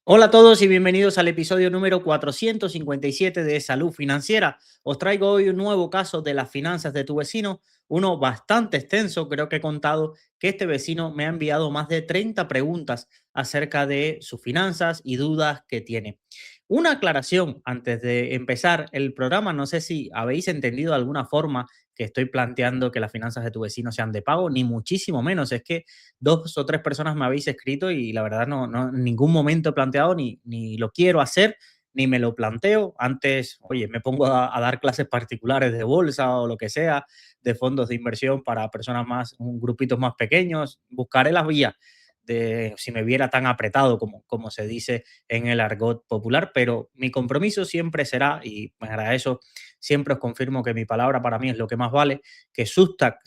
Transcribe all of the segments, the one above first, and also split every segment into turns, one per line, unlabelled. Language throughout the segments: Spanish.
Hola a todos y bienvenidos al episodio número 457 de Salud Financiera. Os traigo hoy un nuevo caso de las finanzas de tu vecino, uno bastante extenso. Creo que he contado que este vecino me ha enviado más de 30 preguntas acerca de sus finanzas y dudas que tiene. Una aclaración antes de empezar el programa, no sé si habéis entendido de alguna forma que estoy planteando que las finanzas de tu vecino sean de pago, ni muchísimo menos. Es que dos o tres personas me habéis escrito y la verdad no en ningún momento he planteado ni lo quiero hacer, ni me lo planteo. Antes, oye, me pongo a dar clases particulares de bolsa o lo que sea, de fondos de inversión para personas más, grupitos más pequeños. Buscaré las vías de si me viera tan apretado como se dice en el argot popular, pero mi compromiso siempre será, y para eso siempre os confirmo que mi palabra para mí es lo que más vale, que Substack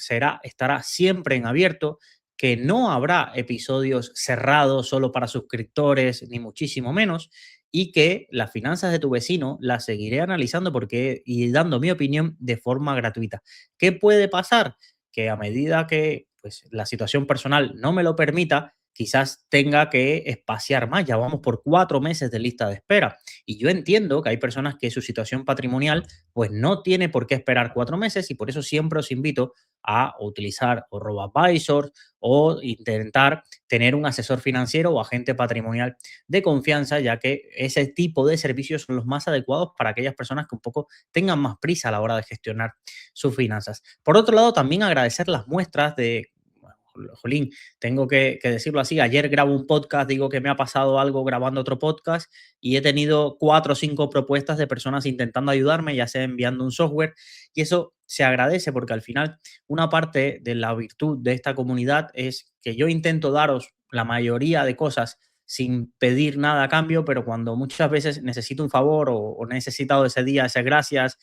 estará siempre en abierto, que no habrá episodios cerrados solo para suscriptores, ni muchísimo menos, y que las finanzas de tu vecino las seguiré analizando y dando mi opinión de forma gratuita. ¿Qué puede pasar? Que a medida que pues, la situación personal no me lo permita, quizás tenga que espaciar más. Ya vamos por 4 meses de lista de espera. Y yo entiendo que hay personas que su situación patrimonial pues no tiene por qué esperar 4 meses, y por eso siempre os invito a utilizar o RoboAdvisor o intentar tener un asesor financiero o agente patrimonial de confianza, ya que ese tipo de servicios son los más adecuados para aquellas personas que un poco tengan más prisa a la hora de gestionar sus finanzas. Por otro lado, también agradecer las muestras de... Jolín, tengo que decirlo así. Ayer grabo un podcast, digo que me ha pasado algo grabando otro podcast y he tenido 4 o 5 propuestas de personas intentando ayudarme, ya sea enviando un software, y eso se agradece porque al final una parte de la virtud de esta comunidad es que yo intento daros la mayoría de cosas sin pedir nada a cambio, pero cuando muchas veces necesito un favor o he necesitado ese día, esas gracias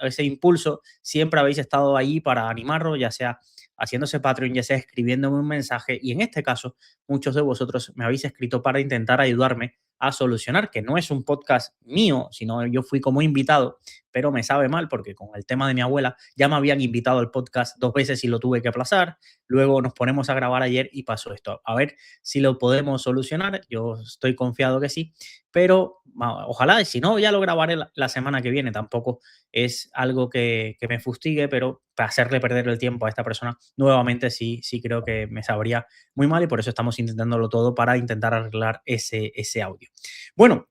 ese impulso, siempre habéis estado ahí para animarlo, ya sea haciéndose Patreon, ya sea escribiéndome un mensaje, y en este caso muchos de vosotros me habéis escrito para intentar ayudarme a solucionar, que no es un podcast mío, sino yo fui como invitado, pero me sabe mal porque con el tema de mi abuela ya me habían invitado al podcast 2 veces y lo tuve que aplazar. Luego nos ponemos a grabar ayer y pasó esto. A ver si lo podemos solucionar. Yo estoy confiado que sí, pero ojalá, y si no, ya lo grabaré la semana que viene. Tampoco es algo que me fustigue, pero para hacerle perder el tiempo a esta persona, nuevamente sí creo que me sabría muy mal, y por eso estamos intentándolo todo para intentar arreglar ese audio. Bueno,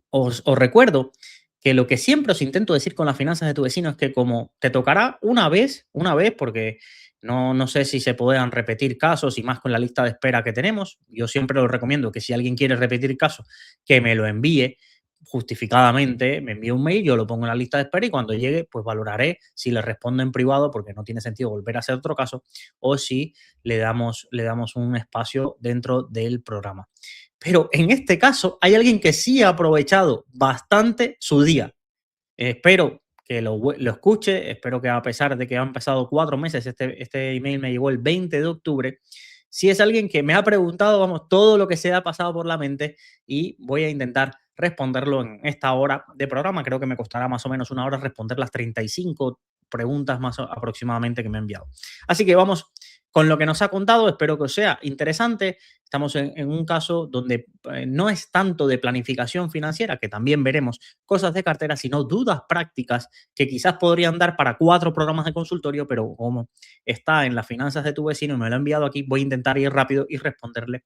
os recuerdo que lo que siempre os intento decir con las finanzas de tu vecino es que como te tocará una vez, porque no sé si se puedan repetir casos y más con la lista de espera que tenemos, yo siempre os recomiendo que si alguien quiere repetir casos, que me lo envíe justificadamente, me envíe un mail, yo lo pongo en la lista de espera y cuando llegue, pues valoraré si le respondo en privado, porque no tiene sentido volver a hacer otro caso, o si le damos un espacio dentro del programa. Pero en este caso hay alguien que sí ha aprovechado bastante su día. Espero que lo escuche, espero que a pesar de que han pasado 4 meses, este email me llegó el 20 de octubre, si es alguien que me ha preguntado, vamos, todo lo que se ha pasado por la mente, y voy a intentar responderlo en esta hora de programa. Creo que me costará más o menos una hora responder las 35 preguntas más aproximadamente que me ha enviado. Así que vamos con lo que nos ha contado, espero que os sea interesante. Estamos en un caso donde no es tanto de planificación financiera, que también veremos cosas de cartera, sino dudas prácticas que quizás podrían dar para 4 programas de consultorio, pero como está en las finanzas de tu vecino y me lo ha enviado aquí, voy a intentar ir rápido y responderle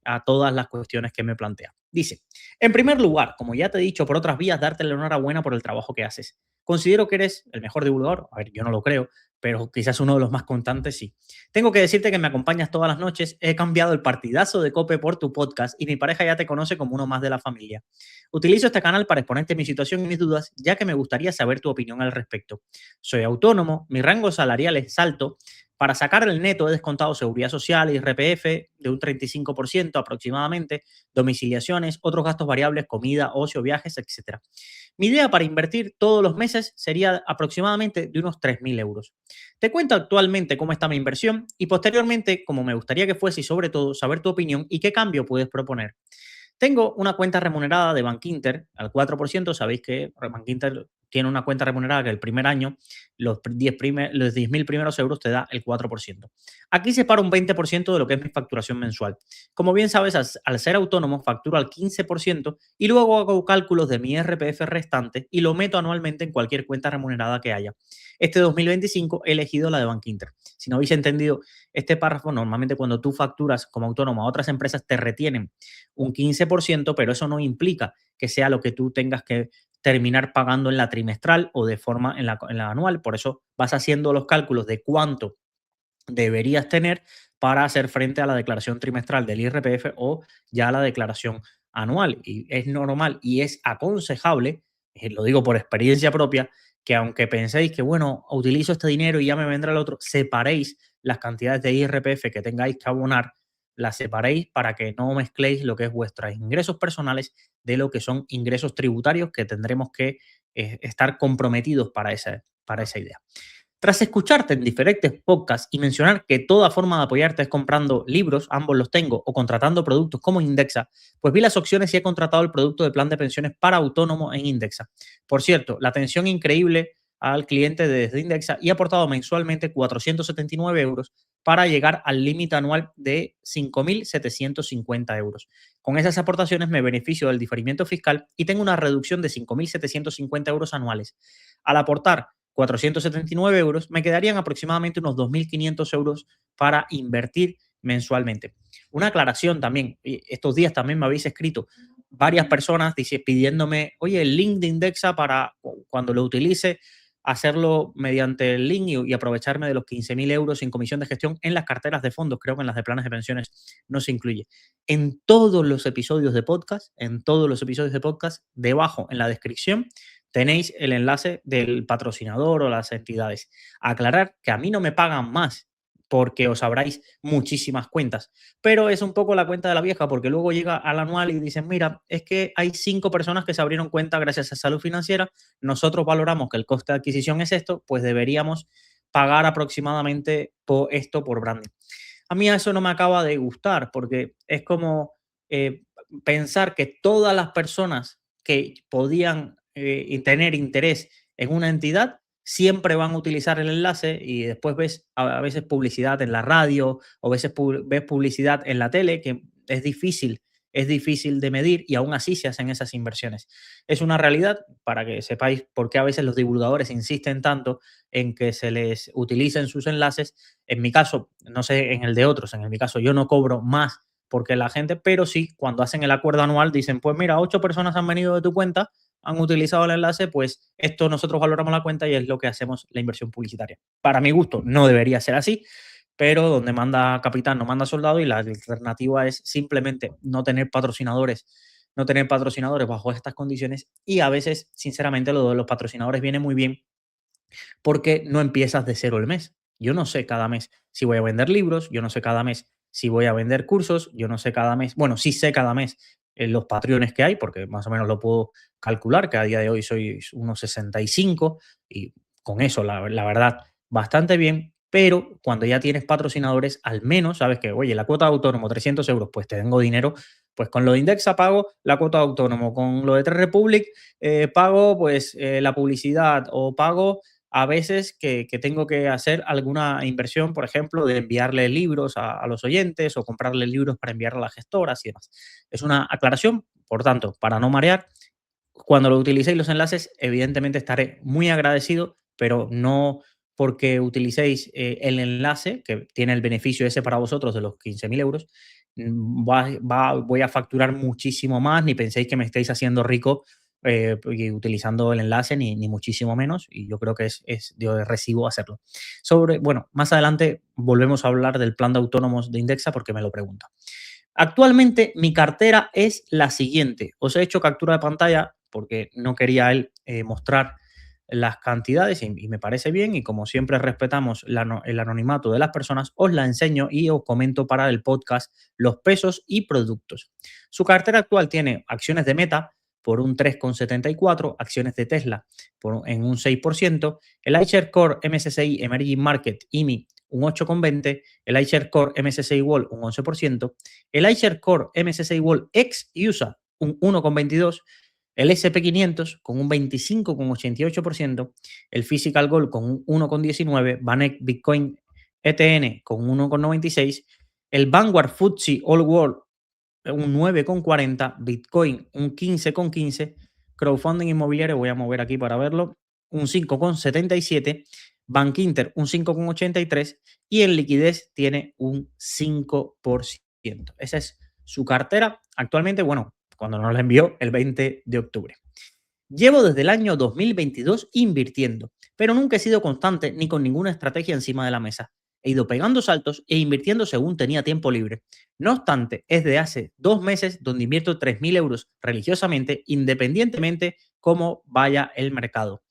a todas las cuestiones que me plantea. Dice, en primer lugar, como ya te he dicho por otras vías, darte la enhorabuena por el trabajo que haces. Considero que eres el mejor divulgador, a ver, yo no lo creo, pero quizás uno de los más constantes sí. Tengo que decirte que me acompañas todas las noches, he cambiado el partidazo de Cope por tu podcast y mi pareja ya te conoce como uno más de la familia. Utilizo este canal para exponerte mi situación y mis dudas, ya que me gustaría saber tu opinión al respecto. Soy autónomo, mi rango salarial es alto. Para sacar el neto he descontado seguridad social y RPF de un 35% aproximadamente, domiciliaciones, otros gastos variables, comida, ocio, viajes, etcétera. Mi idea para invertir todos los meses sería aproximadamente de unos 3.000 euros. Te cuento actualmente cómo está mi inversión y posteriormente cómo me gustaría que fuese, y sobre todo saber tu opinión y qué cambio puedes proponer. Tengo una cuenta remunerada de Bankinter al 4%. Sabéis que Bankinter tiene una cuenta remunerada que el primer año los 10.000 primeros euros te da el 4%. Aquí separo un 20% de lo que es mi facturación mensual. Como bien sabes, al ser autónomo facturo al 15% y luego hago cálculos de mi RPF restante y lo meto anualmente en cualquier cuenta remunerada que haya. Este 2025 he elegido la de Bankinter. Si no habéis entendido este párrafo, normalmente cuando tú facturas como autónomo a otras empresas te retienen un 15%, pero eso no implica que sea lo que tú tengas que terminar pagando en la trimestral o de forma en la anual. Por eso vas haciendo los cálculos de cuánto deberías tener para hacer frente a la declaración trimestral del IRPF o ya la declaración anual. Y es normal y es aconsejable, lo digo por experiencia propia, que aunque penséis que, bueno, utilizo este dinero y ya me vendrá el otro, separéis las cantidades de IRPF que tengáis que abonar, las separéis para que no mezcléis lo que es vuestros ingresos personales de lo que son ingresos tributarios que tendremos que estar comprometidos para esa idea. Tras escucharte en diferentes podcasts y mencionar que toda forma de apoyarte es comprando libros, ambos los tengo, o contratando productos como Indexa, pues vi las opciones y he contratado el producto de plan de pensiones para autónomo en Indexa. Por cierto, la atención increíble al cliente desde Indexa y he aportado mensualmente 479 euros para llegar al límite anual de 5.750 euros. Con esas aportaciones me beneficio del diferimiento fiscal y tengo una reducción de 5.750 euros anuales. Al aportar 479 euros, me quedarían aproximadamente unos 2.500 euros para invertir mensualmente. Una aclaración también, estos días también me habéis escrito varias personas pidiéndome, oye, el link de Indexa para cuando lo utilice, hacerlo mediante el link y aprovecharme de los 15.000 euros sin comisión de gestión en las carteras de fondos. Creo que en las de planes de pensiones no se incluye. En todos los episodios de podcast, debajo en la descripción, tenéis el enlace del patrocinador o las entidades. Aclarar que a mí no me pagan más porque os abráis muchísimas cuentas, pero es un poco la cuenta de la vieja porque luego llega al anual y dicen, mira, es que hay 5 personas que se abrieron cuenta gracias a Salud Financiera, nosotros valoramos que el coste de adquisición es esto, pues deberíamos pagar aproximadamente por esto por branding. A mí eso no me acaba de gustar porque es como pensar que todas las personas que podían tener interés en una entidad siempre van a utilizar el enlace y después ves a veces publicidad en la radio o ves publicidad en la tele que es difícil de medir y aún así se hacen esas inversiones. Es una realidad para que sepáis por qué a veces los divulgadores insisten tanto en que se les utilicen sus enlaces. En mi caso, no sé en el de otros, en mi caso yo no cobro más porque la gente, pero sí, cuando hacen el acuerdo anual dicen, pues mira, 8 personas han venido de tu cuenta, han utilizado el enlace, pues esto nosotros valoramos la cuenta y es lo que hacemos la inversión publicitaria. Para mi gusto no debería ser así, pero donde manda capitán no manda soldado y la alternativa es simplemente no tener patrocinadores bajo estas condiciones y a veces, sinceramente, lo de los patrocinadores viene muy bien porque no empiezas de cero el mes. Yo no sé cada mes si voy a vender libros, yo no sé cada mes si voy a vender cursos, yo no sé cada mes, bueno, sí sé cada mes los patrones que hay, porque más o menos lo puedo calcular, que a día de hoy soy unos 65 y con eso, la verdad, bastante bien, pero cuando ya tienes patrocinadores, al menos sabes que, oye, la cuota de autónomo, 300 euros, pues te tengo dinero, pues con lo de Indexa pago la cuota de autónomo, con lo de Trade Republic pago pues la publicidad o pago a veces que tengo que hacer alguna inversión, por ejemplo, de enviarle libros a los oyentes o comprarle libros para enviar a las gestoras y demás. Es una aclaración, por tanto, para no marear, cuando lo utilicéis los enlaces, evidentemente estaré muy agradecido, pero no porque utilicéis el enlace, que tiene el beneficio ese para vosotros de los 15.000 euros, voy a facturar muchísimo más, ni penséis que me estéis haciendo rico y utilizando el enlace, ni muchísimo menos, y yo creo que es de recibo hacerlo. Bueno, más adelante volvemos a hablar del plan de autónomos de Indexa porque me lo pregunta. Actualmente mi cartera es la siguiente. Os he hecho captura de pantalla porque no quería él mostrar las cantidades y me parece bien y como siempre respetamos el anonimato de las personas, os la enseño y os comento para el podcast los pesos y productos. Su cartera actual tiene acciones de Meta por un 3,74, acciones de Tesla en un 6%, el iShares Core MSCI Emerging Market IMI un 8,20%, el iShares Core MSCI World un 11%, el iShares Core MSCI World ex USA un 1,22%, el SP 500 con un 25,88%, el Physical Gold con un 1,19%, Vanek Bitcoin ETN con un 1,96%, el Vanguard FTSE All World un 9,40, Bitcoin un 15,15, crowdfunding inmobiliario, voy a mover aquí para verlo, un 5,77, Bank Inter un 5,83 y en liquidez tiene un 5%. Esa es su cartera actualmente, bueno, cuando nos la envió el 20 de octubre. Llevo desde el año 2022 invirtiendo, pero nunca he sido constante ni con ninguna estrategia encima de la mesa. He ido pegando saltos e invirtiendo según tenía tiempo libre. No obstante, es de hace 2 meses donde invierto 3.000 euros religiosamente, independientemente cómo vaya el mercado.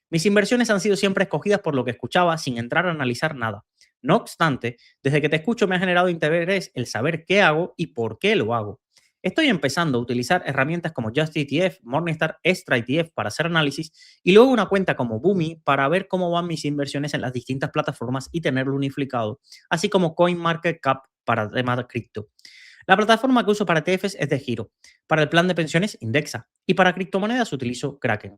Mis inversiones han sido siempre escogidas por lo que escuchaba sin entrar a analizar nada. No obstante, desde que te escucho me ha generado interés el saber qué hago y por qué lo hago. Estoy empezando a utilizar herramientas como Just ETF, Morningstar, Extra ETF para hacer análisis y luego una cuenta como Boomi para ver cómo van mis inversiones en las distintas plataformas y tenerlo unificado, así como CoinMarketCap para temas de cripto. La plataforma que uso para ETFs es de Giro, para el plan de pensiones Indexa y para criptomonedas utilizo Kraken.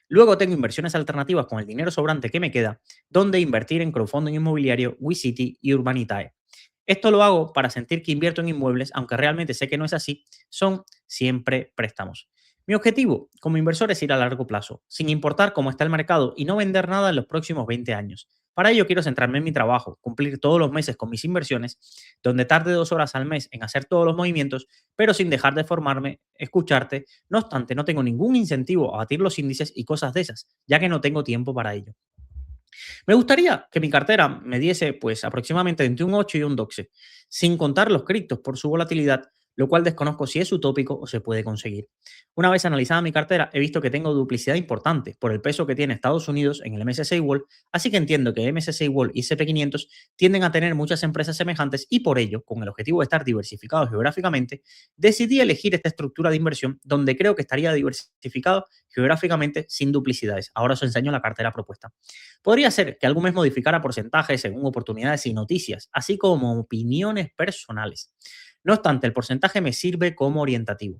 Luego tengo inversiones alternativas con el dinero sobrante que me queda, donde invertir en crowdfunding inmobiliario, WeCity y Urbanitae. Esto lo hago para sentir que invierto en inmuebles, aunque realmente sé que no es así, son siempre préstamos. Mi objetivo como inversor es ir a largo plazo, sin importar cómo está el mercado y no vender nada en los próximos 20 años. Para ello quiero centrarme en mi trabajo, cumplir todos los meses con mis inversiones, donde tarde 2 horas al mes en hacer todos los movimientos, pero sin dejar de formarme, escucharte. No obstante, no tengo ningún incentivo a batir los índices y cosas de esas, ya que no tengo tiempo para ello. Me gustaría que mi cartera me diese pues aproximadamente entre un 8 y un 12, sin contar los criptos por su volatilidad, lo cual desconozco si es utópico o se puede conseguir. Una vez analizada mi cartera, he visto que tengo duplicidad importante por el peso que tiene Estados Unidos en el MSCI World, así que entiendo que MSCI World y SP 500 tienden a tener muchas empresas semejantes y por ello, con el objetivo de estar diversificado geográficamente, decidí elegir esta estructura de inversión donde creo que estaría diversificado geográficamente sin duplicidades. Ahora os enseño la cartera propuesta. Podría ser que algún mes modificara porcentajes según oportunidades y noticias, así como opiniones personales. No obstante, el porcentaje me sirve como orientativo.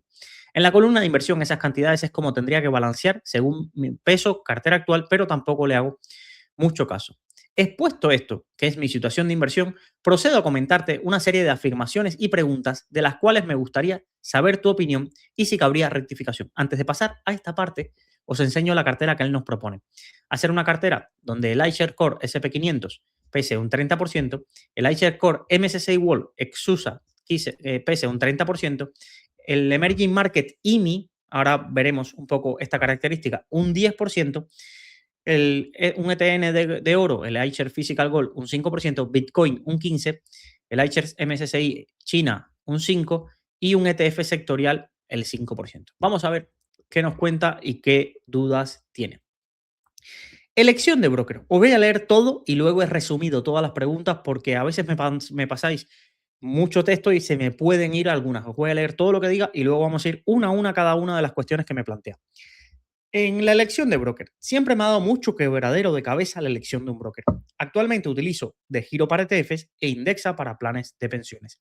En la columna de inversión, esas cantidades es como tendría que balancear según mi peso, cartera actual, pero tampoco le hago mucho caso. Expuesto esto, que es mi situación de inversión, procedo a comentarte una serie de afirmaciones y preguntas de las cuales me gustaría saber tu opinión y si cabría rectificación. Antes de pasar a esta parte, os enseño la cartera que él nos propone. Hacer una cartera donde el iShares Core SP 500 pese un 30%, el iShares Core MSCI World Exusa pese un 30%, el Emerging Market IMI, ahora veremos un poco esta característica, un 10%, un ETN de oro, el iShares Physical Gold, un 5%, Bitcoin un 15%, el iShares MSCI China un 5% y un ETF sectorial el 5%. Vamos a ver qué nos cuenta y qué dudas tiene. Elección de broker. Os voy a leer todo y luego he resumido todas las preguntas porque a veces me pasáis mucho texto y se me pueden ir algunas. Os voy a leer todo lo que diga y luego vamos a ir una a una cada una de las cuestiones que me plantea. En la elección de broker, siempre me ha dado mucho quebradero de cabeza la elección de un broker. Actualmente utilizo de Giro para ETFs e Indexa para planes de pensiones.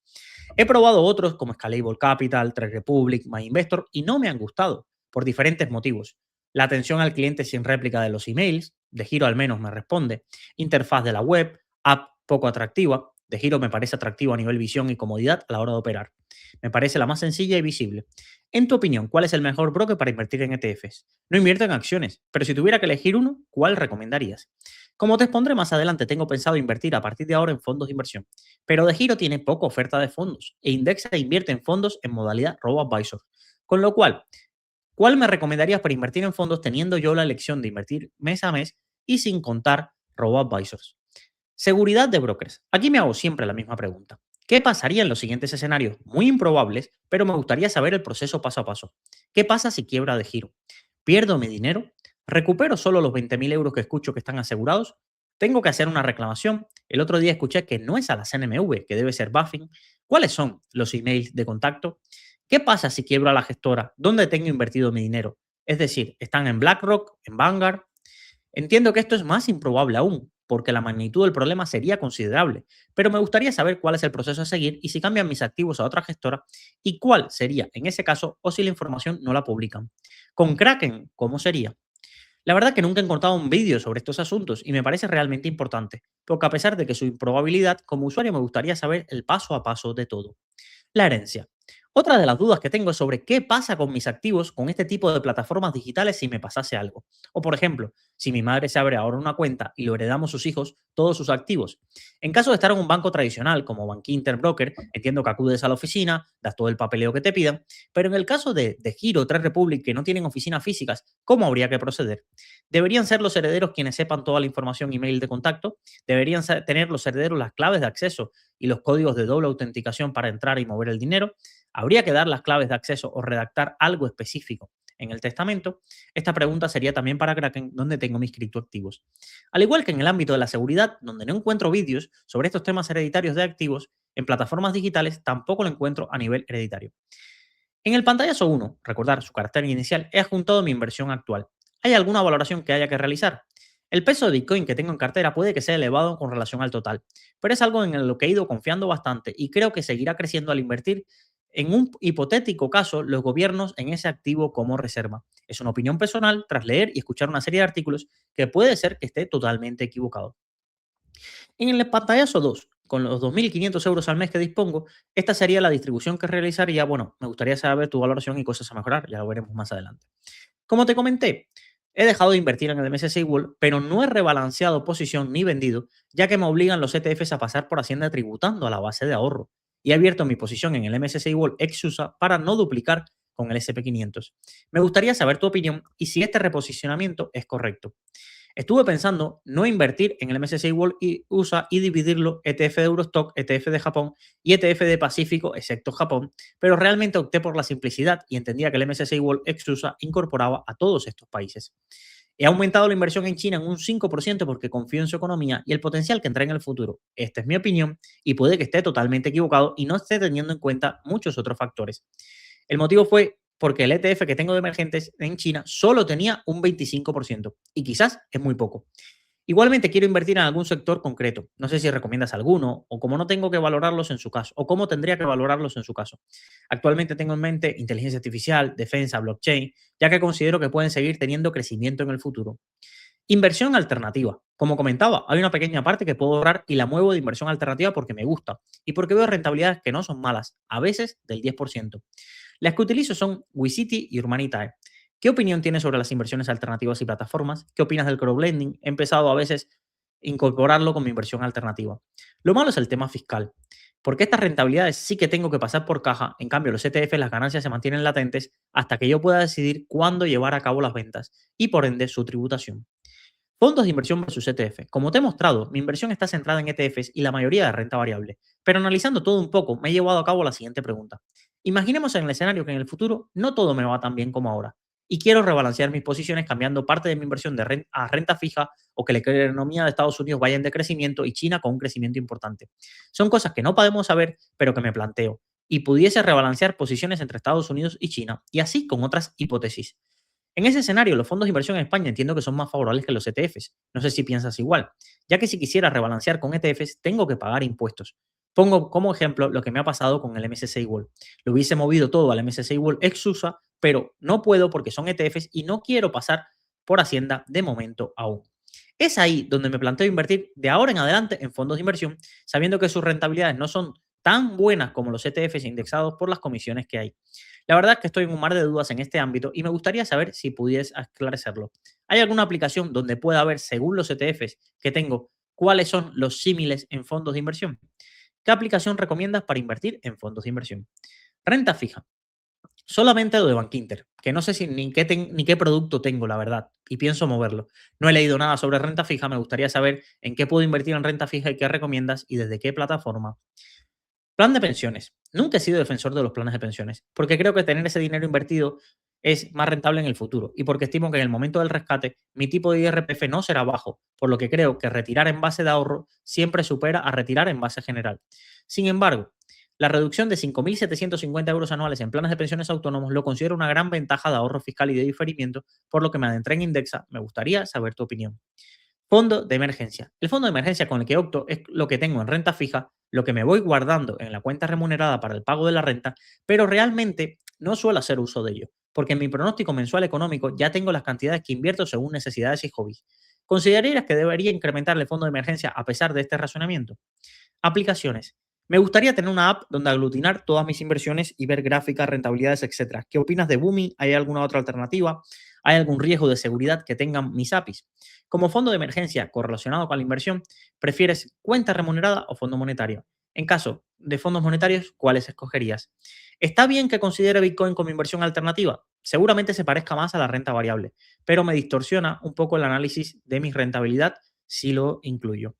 He probado otros como Scalable Capital, Trade Republic, MyInvestor y no me han gustado por diferentes motivos. La atención al cliente sin réplica de los emails, de Giro al menos me responde, interfaz de la web, app poco atractiva, de Giro me parece atractivo a nivel visión y comodidad a la hora de operar. Me parece la más sencilla y visible. En tu opinión, ¿cuál es el mejor broker para invertir en ETFs? No invierto en acciones, pero si tuviera que elegir uno, ¿cuál recomendarías? Como te expondré más adelante, tengo pensado invertir a partir de ahora en fondos de inversión, pero de Giro tiene poca oferta de fondos e Indexa invierte en fondos en modalidad robo-advisor. Con lo cual, ¿cuál me recomendarías para invertir en fondos teniendo yo la elección de invertir mes a mes y sin contar robo-advisors? Seguridad de brokers. Aquí me hago siempre la misma pregunta. ¿Qué pasaría en los siguientes escenarios? Muy improbables, pero me gustaría saber el proceso paso a paso. ¿Qué pasa si quiebra de Giro? ¿Pierdo mi dinero? ¿Recupero solo los 20.000 euros que escucho que están asegurados? ¿Tengo que hacer una reclamación? El otro día escuché que no es a la CNMV, que debe ser Buffing. ¿Cuáles son los emails de contacto? ¿Qué pasa si quiebro a la gestora? ¿Dónde tengo invertido mi dinero? Es decir, ¿están en BlackRock, en Vanguard? Entiendo que esto es más improbable aún, porque la magnitud del problema sería considerable, pero me gustaría saber cuál es el proceso a seguir y si cambian mis activos a otra gestora y cuál sería en ese caso o si la información no la publican. Con Kraken, ¿cómo sería? La verdad que nunca he encontrado un vídeo sobre estos asuntos y me parece realmente importante, porque a pesar de que su improbabilidad, como usuario me gustaría saber el paso a paso de todo. La herencia. Otra de las dudas que tengo es sobre qué pasa con mis activos con este tipo de plataformas digitales si me pasase algo. O por ejemplo, si mi madre se abre ahora una cuenta y lo heredamos sus hijos, todos sus activos. En caso de estar en un banco tradicional como Bankinter Broker, entiendo que acudes a la oficina, das todo el papeleo que te pidan, pero en el caso de Giro o Trade Republic que no tienen oficinas físicas, ¿cómo habría que proceder? ¿Deberían ser los herederos quienes sepan toda la información email de contacto? ¿Deberían tener los herederos las claves de acceso y los códigos de doble autenticación para entrar y mover el dinero? ¿Habría que dar las claves de acceso o redactar algo específico en el testamento? Esta pregunta sería también para Kraken, donde tengo mis criptoactivos. Al igual que en el ámbito de la seguridad, donde no encuentro vídeos sobre estos temas hereditarios de activos, en plataformas digitales tampoco lo encuentro a nivel hereditario. En el pantallazo 1, recordar su carácter inicial, he adjuntado mi inversión actual. ¿Hay alguna valoración que haya que realizar? El peso de Bitcoin que tengo en cartera puede que sea elevado con relación al total, pero es algo en lo que he ido confiando bastante y creo que seguirá creciendo al invertir en un hipotético caso los gobiernos en ese activo como reserva. Es una opinión personal tras leer y escuchar una serie de artículos que puede ser que esté totalmente equivocado. En el pantallazo 2, con los 2.500 euros al mes que dispongo, esta sería la distribución que realizaría. Bueno, me gustaría saber tu valoración y cosas a mejorar, ya lo veremos más adelante. Como te comenté, he dejado de invertir en el MSCI World, pero no he rebalanceado posición ni vendido, ya que me obligan los ETFs a pasar por Hacienda tributando a la base de ahorro. Y he abierto mi posición en el MSCI World ex USA para no duplicar con el SP500. Me gustaría saber tu opinión y si este reposicionamiento es correcto. Estuve pensando no invertir en el MSCI World y USA y dividirlo ETF de Eurostock, ETF de Japón y ETF de Pacífico, excepto Japón, pero realmente opté por la simplicidad y entendía que el MSCI World ex USA incorporaba a todos estos países. He aumentado la inversión en China en un 5% porque confío en su economía y el potencial que entra en el futuro. Esta es mi opinión y puede que esté totalmente equivocado y no esté teniendo en cuenta muchos otros factores. El motivo fue porque el ETF que tengo de emergentes en China solo tenía un 25% y quizás es muy poco. Igualmente quiero invertir en algún sector concreto. No sé si recomiendas alguno o cómo no tengo que valorarlos en su caso o cómo tendría que valorarlos en su caso. Actualmente tengo en mente inteligencia artificial, defensa, blockchain, ya que considero que pueden seguir teniendo crecimiento en el futuro. Inversión alternativa. Como comentaba, hay una pequeña parte que puedo ahorrar y la muevo de inversión alternativa porque me gusta y porque veo rentabilidades que no son malas, a veces del 10%. Las que utilizo son WeCity y Urbanitae. ¿Qué opinión tienes sobre las inversiones alternativas y plataformas? ¿Qué opinas del crowdlending? He empezado a veces a incorporarlo con mi inversión alternativa. Lo malo es el tema fiscal, porque estas rentabilidades sí que tengo que pasar por caja, en cambio los ETF las ganancias se mantienen latentes hasta que yo pueda decidir cuándo llevar a cabo las ventas y por ende su tributación. Fondos de inversión versus ETF. Como te he mostrado, mi inversión está centrada en ETFs y la mayoría de renta variable. Pero analizando todo un poco, me he llevado a cabo la siguiente pregunta. Imaginemos en el escenario que en el futuro no todo me va tan bien como ahora y quiero rebalancear mis posiciones cambiando parte de mi inversión a renta fija o que la economía de Estados Unidos vaya en decrecimiento y China con un crecimiento importante. Son cosas que no podemos saber, pero que me planteo y pudiese rebalancear posiciones entre Estados Unidos y China y así con otras hipótesis. En ese escenario, los fondos de inversión en España entiendo que son más favorables que los ETFs. No sé si piensas igual, ya que si quisiera rebalancear con ETFs, tengo que pagar impuestos. Pongo como ejemplo lo que me ha pasado con el MSCI World. Lo hubiese movido todo al MSCI World ex USA, pero no puedo porque son ETFs y no quiero pasar por Hacienda de momento aún. Es ahí donde me planteo invertir de ahora en adelante en fondos de inversión, sabiendo que sus rentabilidades no son tan buenas como los ETFs indexados por las comisiones que hay. La verdad es que estoy en un mar de dudas en este ámbito y me gustaría saber si pudieras esclarecerlo. ¿Hay alguna aplicación donde pueda ver, según los ETFs que tengo, cuáles son los símiles en fondos de inversión? ¿Qué aplicación recomiendas para invertir en fondos de inversión? Renta fija. Solamente lo de Bankinter, que no sé si ni qué producto tengo, la verdad, y pienso moverlo. No he leído nada sobre renta fija, me gustaría saber en qué puedo invertir en renta fija y qué recomiendas y desde qué plataforma. Plan de pensiones. Nunca he sido defensor de los planes de pensiones, porque creo que tener ese dinero invertido es más rentable en el futuro y porque estimo que en el momento del rescate mi tipo de IRPF no será bajo, por lo que creo que retirar en base de ahorro siempre supera a retirar en base general. Sin embargo, la reducción de 5.750 euros anuales en planes de pensiones autónomos lo considero una gran ventaja de ahorro fiscal y de diferimiento, por lo que me adentré en Indexa. Me gustaría saber tu opinión. Fondo de emergencia. El fondo de emergencia con el que opto es lo que tengo en renta fija, lo que me voy guardando en la cuenta remunerada para el pago de la renta, pero realmente no suelo hacer uso de ello. porque en mi pronóstico mensual económico ya tengo las cantidades que invierto según necesidades y hobbies. ¿Considerarías que debería incrementar el fondo de emergencia a pesar de este razonamiento? Aplicaciones. Me gustaría tener una app donde aglutinar todas mis inversiones y ver gráficas, rentabilidades, etcétera. ¿Qué opinas de Boomi? ¿Hay alguna otra alternativa? ¿Hay algún riesgo de seguridad que tengan mis APIs? Como fondo de emergencia correlacionado con la inversión, ¿prefieres cuenta remunerada o fondo monetario? En caso de fondos monetarios, ¿cuáles escogerías? ¿Está bien que considere Bitcoin como inversión alternativa? Seguramente se parezca más a la renta variable, pero me distorsiona un poco el análisis de mi rentabilidad si lo incluyo.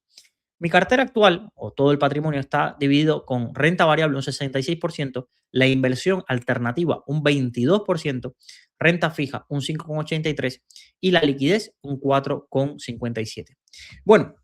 Mi cartera actual o todo el patrimonio está dividido con renta variable un 66%, la inversión alternativa un 22%, renta fija un 5,83% y la liquidez un 4,57%. Bueno,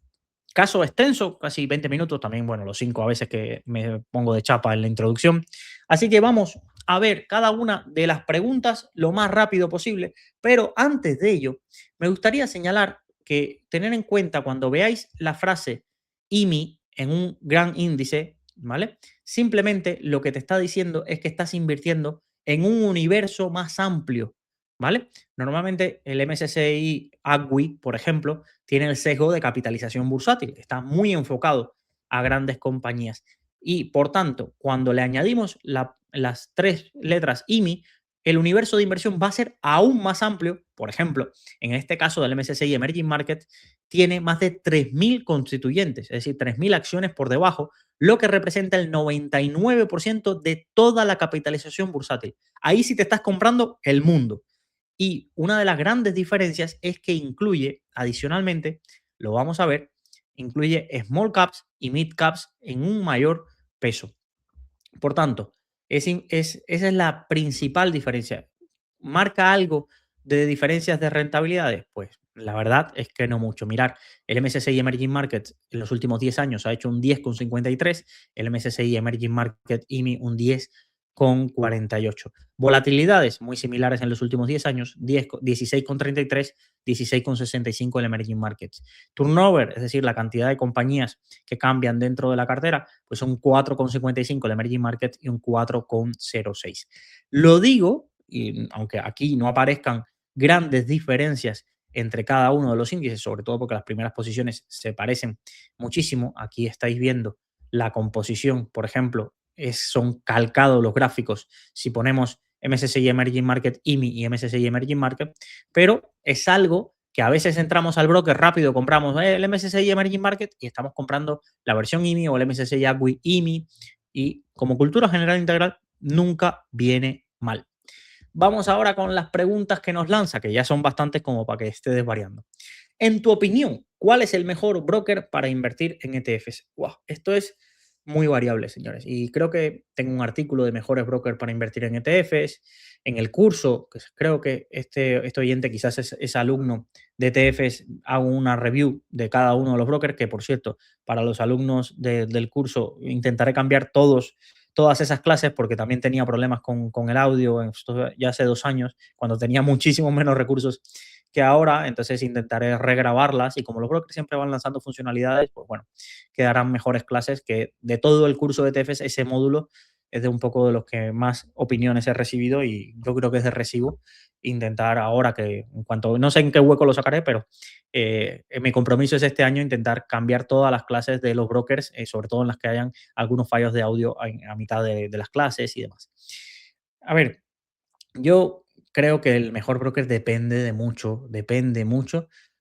caso extenso, casi 20 minutos, también, bueno, los 5 a veces que me pongo de chapa en la introducción. Así que vamos a ver cada una de las preguntas lo más rápido posible, pero antes de ello, me gustaría señalar que tener en cuenta cuando veáis la frase IMI en un gran índice, ¿vale? Simplemente lo que te está diciendo es que estás invirtiendo en un universo más amplio, ¿vale? Normalmente el MSCI AGWI, por ejemplo, tiene el sesgo de capitalización bursátil, está muy enfocado a grandes compañías. Y por tanto, cuando le añadimos las tres letras IMI, el universo de inversión va a ser aún más amplio. Por ejemplo, en este caso del MSCI Emerging Markets, tiene más de 3.000 constituyentes, es decir, 3.000 acciones por debajo, lo que representa el 99% de toda la capitalización bursátil. Ahí sí te estás comprando el mundo. Y una de las grandes diferencias es que incluye, adicionalmente, lo vamos a ver, incluye small caps y mid caps en un mayor peso. Por tanto, esa es la principal diferencia. ¿Marca algo de diferencias de rentabilidades? Pues la verdad es que no mucho. Mirar, el MSCI Emerging Markets en los últimos 10 años ha hecho un 10,53, el MSCI Emerging Market IMI un 10,48. Volatilidades muy similares en los últimos 10 años, 16,33, 16,65 el Emerging Markets. Turnover, es decir, la cantidad de compañías que cambian dentro de la cartera, pues son 4,55 el Emerging Market y un 4,06. Lo digo, y aunque aquí no aparezcan grandes diferencias entre cada uno de los índices, sobre todo porque las primeras posiciones se parecen muchísimo. Aquí estáis viendo la composición, por ejemplo, son calcados los gráficos si ponemos MSCI Emerging Market IMI y MSCI Emerging Market, pero es algo que a veces entramos al broker rápido, compramos el MSCI Emerging Market y estamos comprando la versión IMI o el MSCI AGWI IMI, y como cultura general integral nunca viene mal. Vamos ahora con las preguntas que nos lanza, que ya son bastantes como para que esté desvariando. En tu opinión, ¿cuál es el mejor broker para invertir en ETFs? Wow, esto es muy variable, señores. Y creo que tengo un artículo de mejores brokers para invertir en ETFs. En el curso, que creo que este oyente quizás es alumno de ETFs, hago una review de cada uno de los brokers, que por cierto, para los alumnos del curso intentaré cambiar todas esas clases porque también tenía problemas con el audio, esto ya hace 2 años, cuando tenía muchísimos menos recursos que ahora, entonces intentaré regrabarlas y como los brokers siempre van lanzando funcionalidades, pues bueno, quedarán mejores clases. Que de todo el curso de TFS, ese módulo es de un poco de los que más opiniones he recibido y yo creo que es de recibo intentar ahora que, en cuanto, no sé en qué hueco lo sacaré, pero mi compromiso es este año intentar cambiar todas las clases de los brokers, sobre todo en las que hayan algunos fallos de audio a mitad de las clases y demás. A ver, yo creo que el mejor broker depende mucho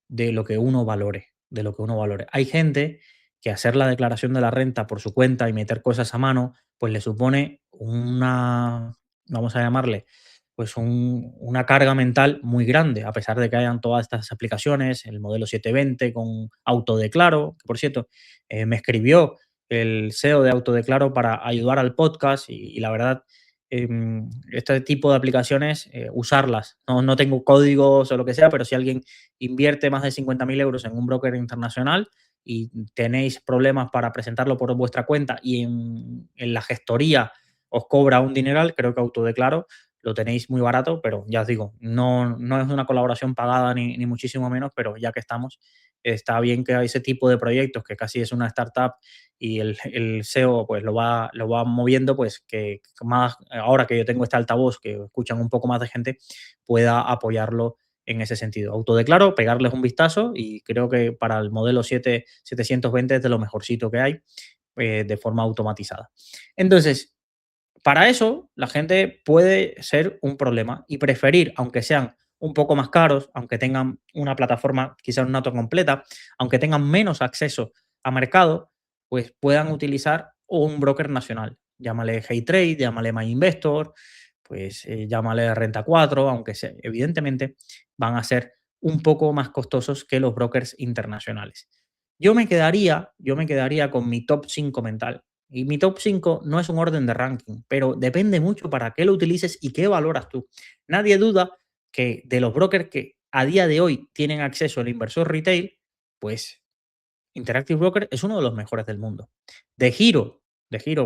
de lo que uno valore, de lo que uno valore. Hay gente que hacer la declaración de la renta por su cuenta y meter cosas a mano, pues le supone una, vamos a llamarle, pues una carga mental muy grande, a pesar de que hayan todas estas aplicaciones, el modelo 720 con Autodeclaro, que por cierto, me escribió el CEO de Autodeclaro para ayudar al podcast y la verdad este tipo de aplicaciones, usarlas. No tengo códigos o lo que sea, pero si alguien invierte más de 50.000 euros en un broker internacional y tenéis problemas para presentarlo por vuestra cuenta y en la gestoría os cobra un dineral, creo que Autodeclaro lo tenéis muy barato, pero ya os digo, no es una colaboración pagada ni muchísimo menos, pero ya que estamos, está bien que ese tipo de proyectos, que casi es una startup y el CEO pues lo va moviendo, pues que más, ahora que yo tengo este altavoz, que escuchan un poco más de gente, pueda apoyarlo en ese sentido. Autodeclaro, pegarles un vistazo y creo que para el modelo 720 es de lo mejorcito que hay de forma automatizada. Entonces, para eso, la gente puede ser un problema y preferir, aunque sean un poco más caros, aunque tengan una plataforma quizás una completa, aunque tengan menos acceso a mercado, pues puedan utilizar un broker nacional. Llámale HeyTrade, llámale MyInvestor, pues llámale Renta 4, aunque evidentemente van a ser un poco más costosos que los brokers internacionales. Yo me quedaría con mi top 5 mental. Y mi top 5 no es un orden de ranking, pero depende mucho para qué lo utilices y qué valoras tú. Nadie duda que de los brokers que a día de hoy tienen acceso al inversor retail, pues Interactive Broker es uno de los mejores del mundo. De Giro,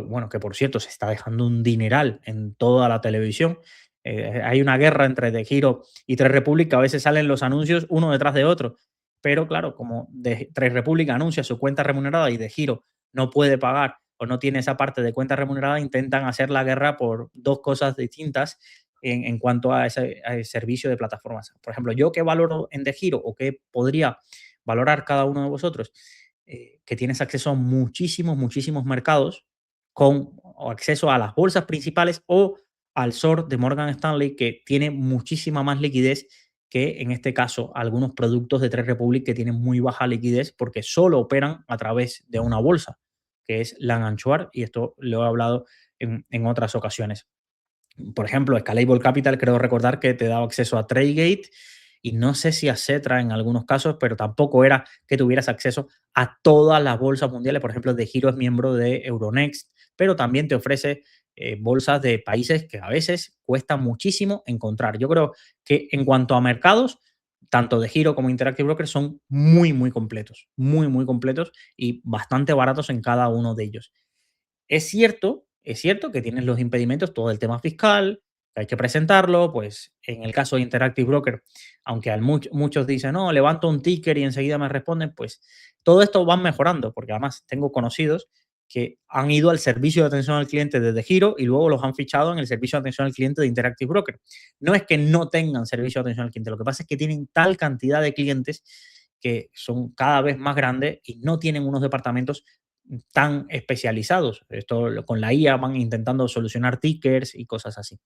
bueno, que por cierto se está dejando un dineral en toda la televisión. Hay una guerra entre De Giro y Tres Republic, que a veces salen los anuncios uno detrás de otro. Pero claro, como Tres Republic anuncia su cuenta remunerada y De Giro no puede pagar o no tiene esa parte de cuenta remunerada, intentan hacer la guerra por dos cosas distintas en cuanto a ese servicio de plataformas. Por ejemplo, yo qué valoro en De Giro o qué podría valorar cada uno de vosotros, que tienes acceso a muchísimos, muchísimos mercados con o acceso a las bolsas principales o al SOR de Morgan Stanley, que tiene muchísima más liquidez que en este caso algunos productos de Trade Republic que tienen muy baja liquidez porque solo operan a través de una bolsa, que es Lang Chuar, y esto lo he hablado en otras ocasiones. Por ejemplo, Scalable Capital, creo recordar que te daba acceso a Tradegate y no sé si a Cetra en algunos casos, pero tampoco era que tuvieras acceso a todas las bolsas mundiales. Por ejemplo, De Giro es miembro de Euronext, pero también te ofrece bolsas de países que a veces cuesta muchísimo encontrar. Yo creo que en cuanto a mercados, tanto De Giro como Interactive Brokers son muy, muy completos y bastante baratos en cada uno de ellos. Es cierto que tienes los impedimentos, todo el tema fiscal, que hay que presentarlo, pues en el caso de Interactive Broker, aunque muchos dicen, no, levanto un ticker y enseguida me responden, pues todo esto va mejorando, porque además tengo conocidos que han ido al servicio de atención al cliente desde Giro y luego los han fichado en el servicio de atención al cliente de Interactive Broker. No es que no tengan servicio de atención al cliente, lo que pasa es que tienen tal cantidad de clientes que son cada vez más grandes y no tienen unos departamentos tan especializados. Esto con la IA van intentando solucionar tickers y cosas así.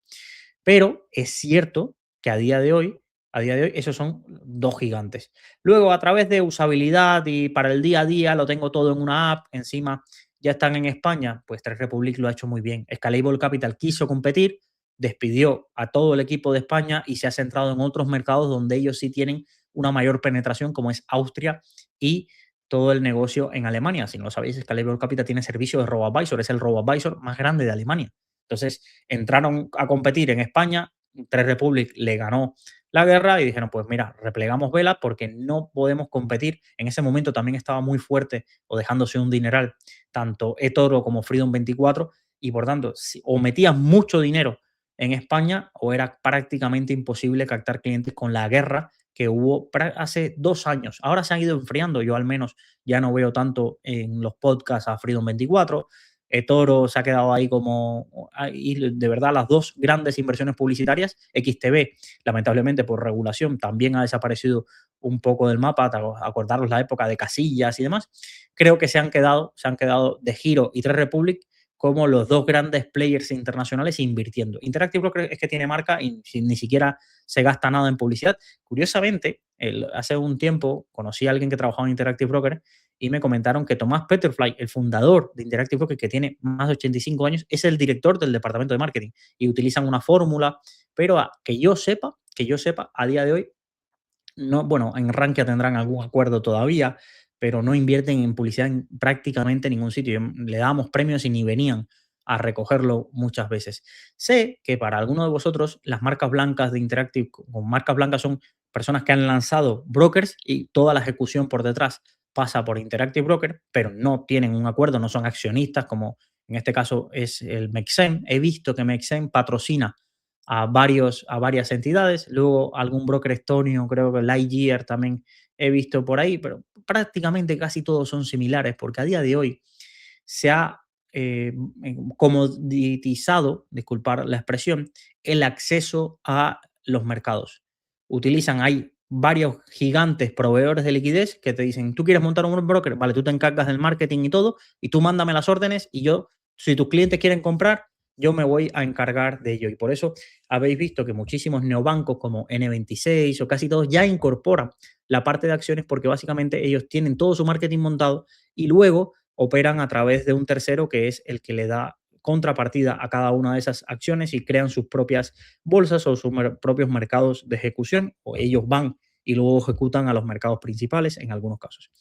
Pero es cierto que a día de hoy, esos son dos gigantes. Luego, a través de usabilidad y para el día a día, lo tengo todo en una app, encima ya están en España, pues Trade Republic lo ha hecho muy bien. Scalable Capital quiso competir, despidió a todo el equipo de España y se ha centrado en otros mercados donde ellos sí tienen una mayor penetración, como es Austria y todo el negocio en Alemania. Si no lo sabéis, Scalable Capital tiene servicio de RoboAdvisor, es el RoboAdvisor más grande de Alemania. Entonces, entraron a competir en España, Trade Republic le ganó la guerra y dijeron, pues mira, replegamos vela porque no podemos competir. En ese momento también estaba muy fuerte o dejándose un dineral tanto eToro como Freedom 24 y por tanto, o metías mucho dinero en España o era prácticamente imposible captar clientes con la guerra que hubo hace 2 años. Ahora se han ido enfriando, yo al menos ya no veo tanto en los podcasts a Freedom 24, Toro se ha quedado ahí como, y de verdad las dos grandes inversiones publicitarias, XTB, lamentablemente por regulación, también ha desaparecido un poco del mapa, acordaros la época de Casillas y demás, creo que se han quedado de Giro y Trade Republic como los dos grandes players internacionales invirtiendo. Interactive Broker es que tiene marca y ni siquiera se gasta nada en publicidad. Curiosamente, hace un tiempo conocí a alguien que trabajaba en Interactive Broker y me comentaron que Tomás Petterfly, el fundador de Interactive Broker, que tiene más de 85 años, es el director del departamento de marketing y utilizan una fórmula, pero que yo sepa, a día de hoy, no, bueno, en Rankia tendrán algún acuerdo todavía, pero no invierten en publicidad en prácticamente ningún sitio. Le dábamos premios y ni venían a recogerlo muchas veces. Sé que para algunos de vosotros las marcas blancas de Interactive, con marcas blancas son personas que han lanzado brokers y toda la ejecución por detrás pasa por Interactive Broker, pero no tienen un acuerdo, no son accionistas como en este caso es el Mexen. He visto que Mexen patrocina a varias entidades. Luego algún broker estonio, creo que Lightyear también he visto por ahí, pero prácticamente casi todos son similares, porque a día de hoy se ha comoditizado, disculpar la expresión, el acceso a los mercados. Hay varios gigantes proveedores de liquidez que te dicen, tú quieres montar un broker, vale, tú te encargas del marketing y todo, y tú mándame las órdenes y yo, si tus clientes quieren comprar, yo me voy a encargar de ello. Y por eso habéis visto que muchísimos neobancos como N26 o casi todos ya incorporan la parte de acciones porque básicamente ellos tienen todo su marketing montado y luego operan a través de un tercero que es el que le da contrapartida a cada una de esas acciones y crean sus propias bolsas o sus propios mercados de ejecución, o ellos van y luego ejecutan a los mercados principales en algunos casos.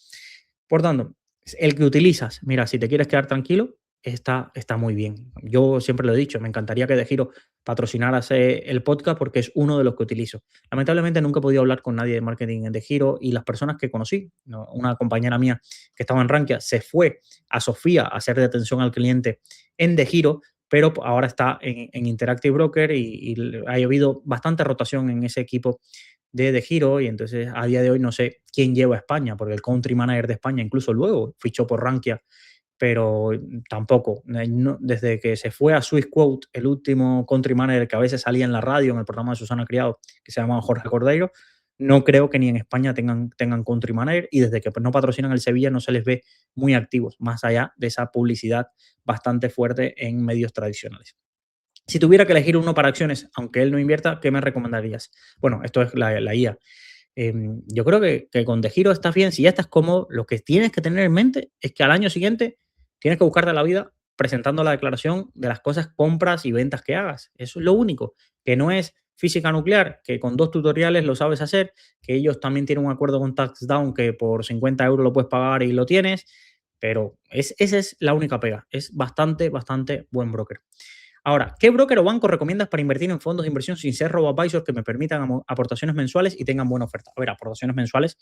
Por tanto, el que utilizas, mira, si te quieres quedar tranquilo, está muy bien. Yo siempre lo he dicho, me encantaría que De Giro patrocinaras el podcast porque es uno de los que utilizo. Lamentablemente nunca he podido hablar con nadie de marketing en De Giro y las personas que conocí, ¿no? Una compañera mía que estaba en Rankia se fue a Sofía a hacer de atención al cliente en De Giro, pero ahora está en Interactive Broker y ha habido bastante rotación en ese equipo de Giro y entonces a día de hoy no sé quién lleva a España, porque el country manager de España incluso luego fichó por Rankia, pero tampoco. Desde que se fue a Swiss Quote, el último country manager que a veces salía en la radio, en el programa de Susana Criado, que se llama Jorge Cordeiro, no creo que ni en España tengan country manager y desde que no patrocinan el Sevilla no se les ve muy activos, más allá de esa publicidad bastante fuerte en medios tradicionales. Si tuviera que elegir uno para acciones, aunque él no invierta, ¿qué me recomendarías? Bueno, esto es la IA. Yo creo que con De Giro estás bien. Si ya estás cómodo, lo que tienes que tener en mente es que al año siguiente tienes que buscarte la vida presentando la declaración de las cosas, compras y ventas que hagas. Eso es lo único, que no es física nuclear, que con 2 tutoriales lo sabes hacer, que ellos también tienen un acuerdo con TaxDown que por 50 euros lo puedes pagar y lo tienes, pero esa es la única pega. Es bastante, bastante buen broker. Ahora, ¿qué broker o banco recomiendas para invertir en fondos de inversión sin ser robo-advisor que me permitan aportaciones mensuales y tengan buena oferta? A ver, aportaciones mensuales,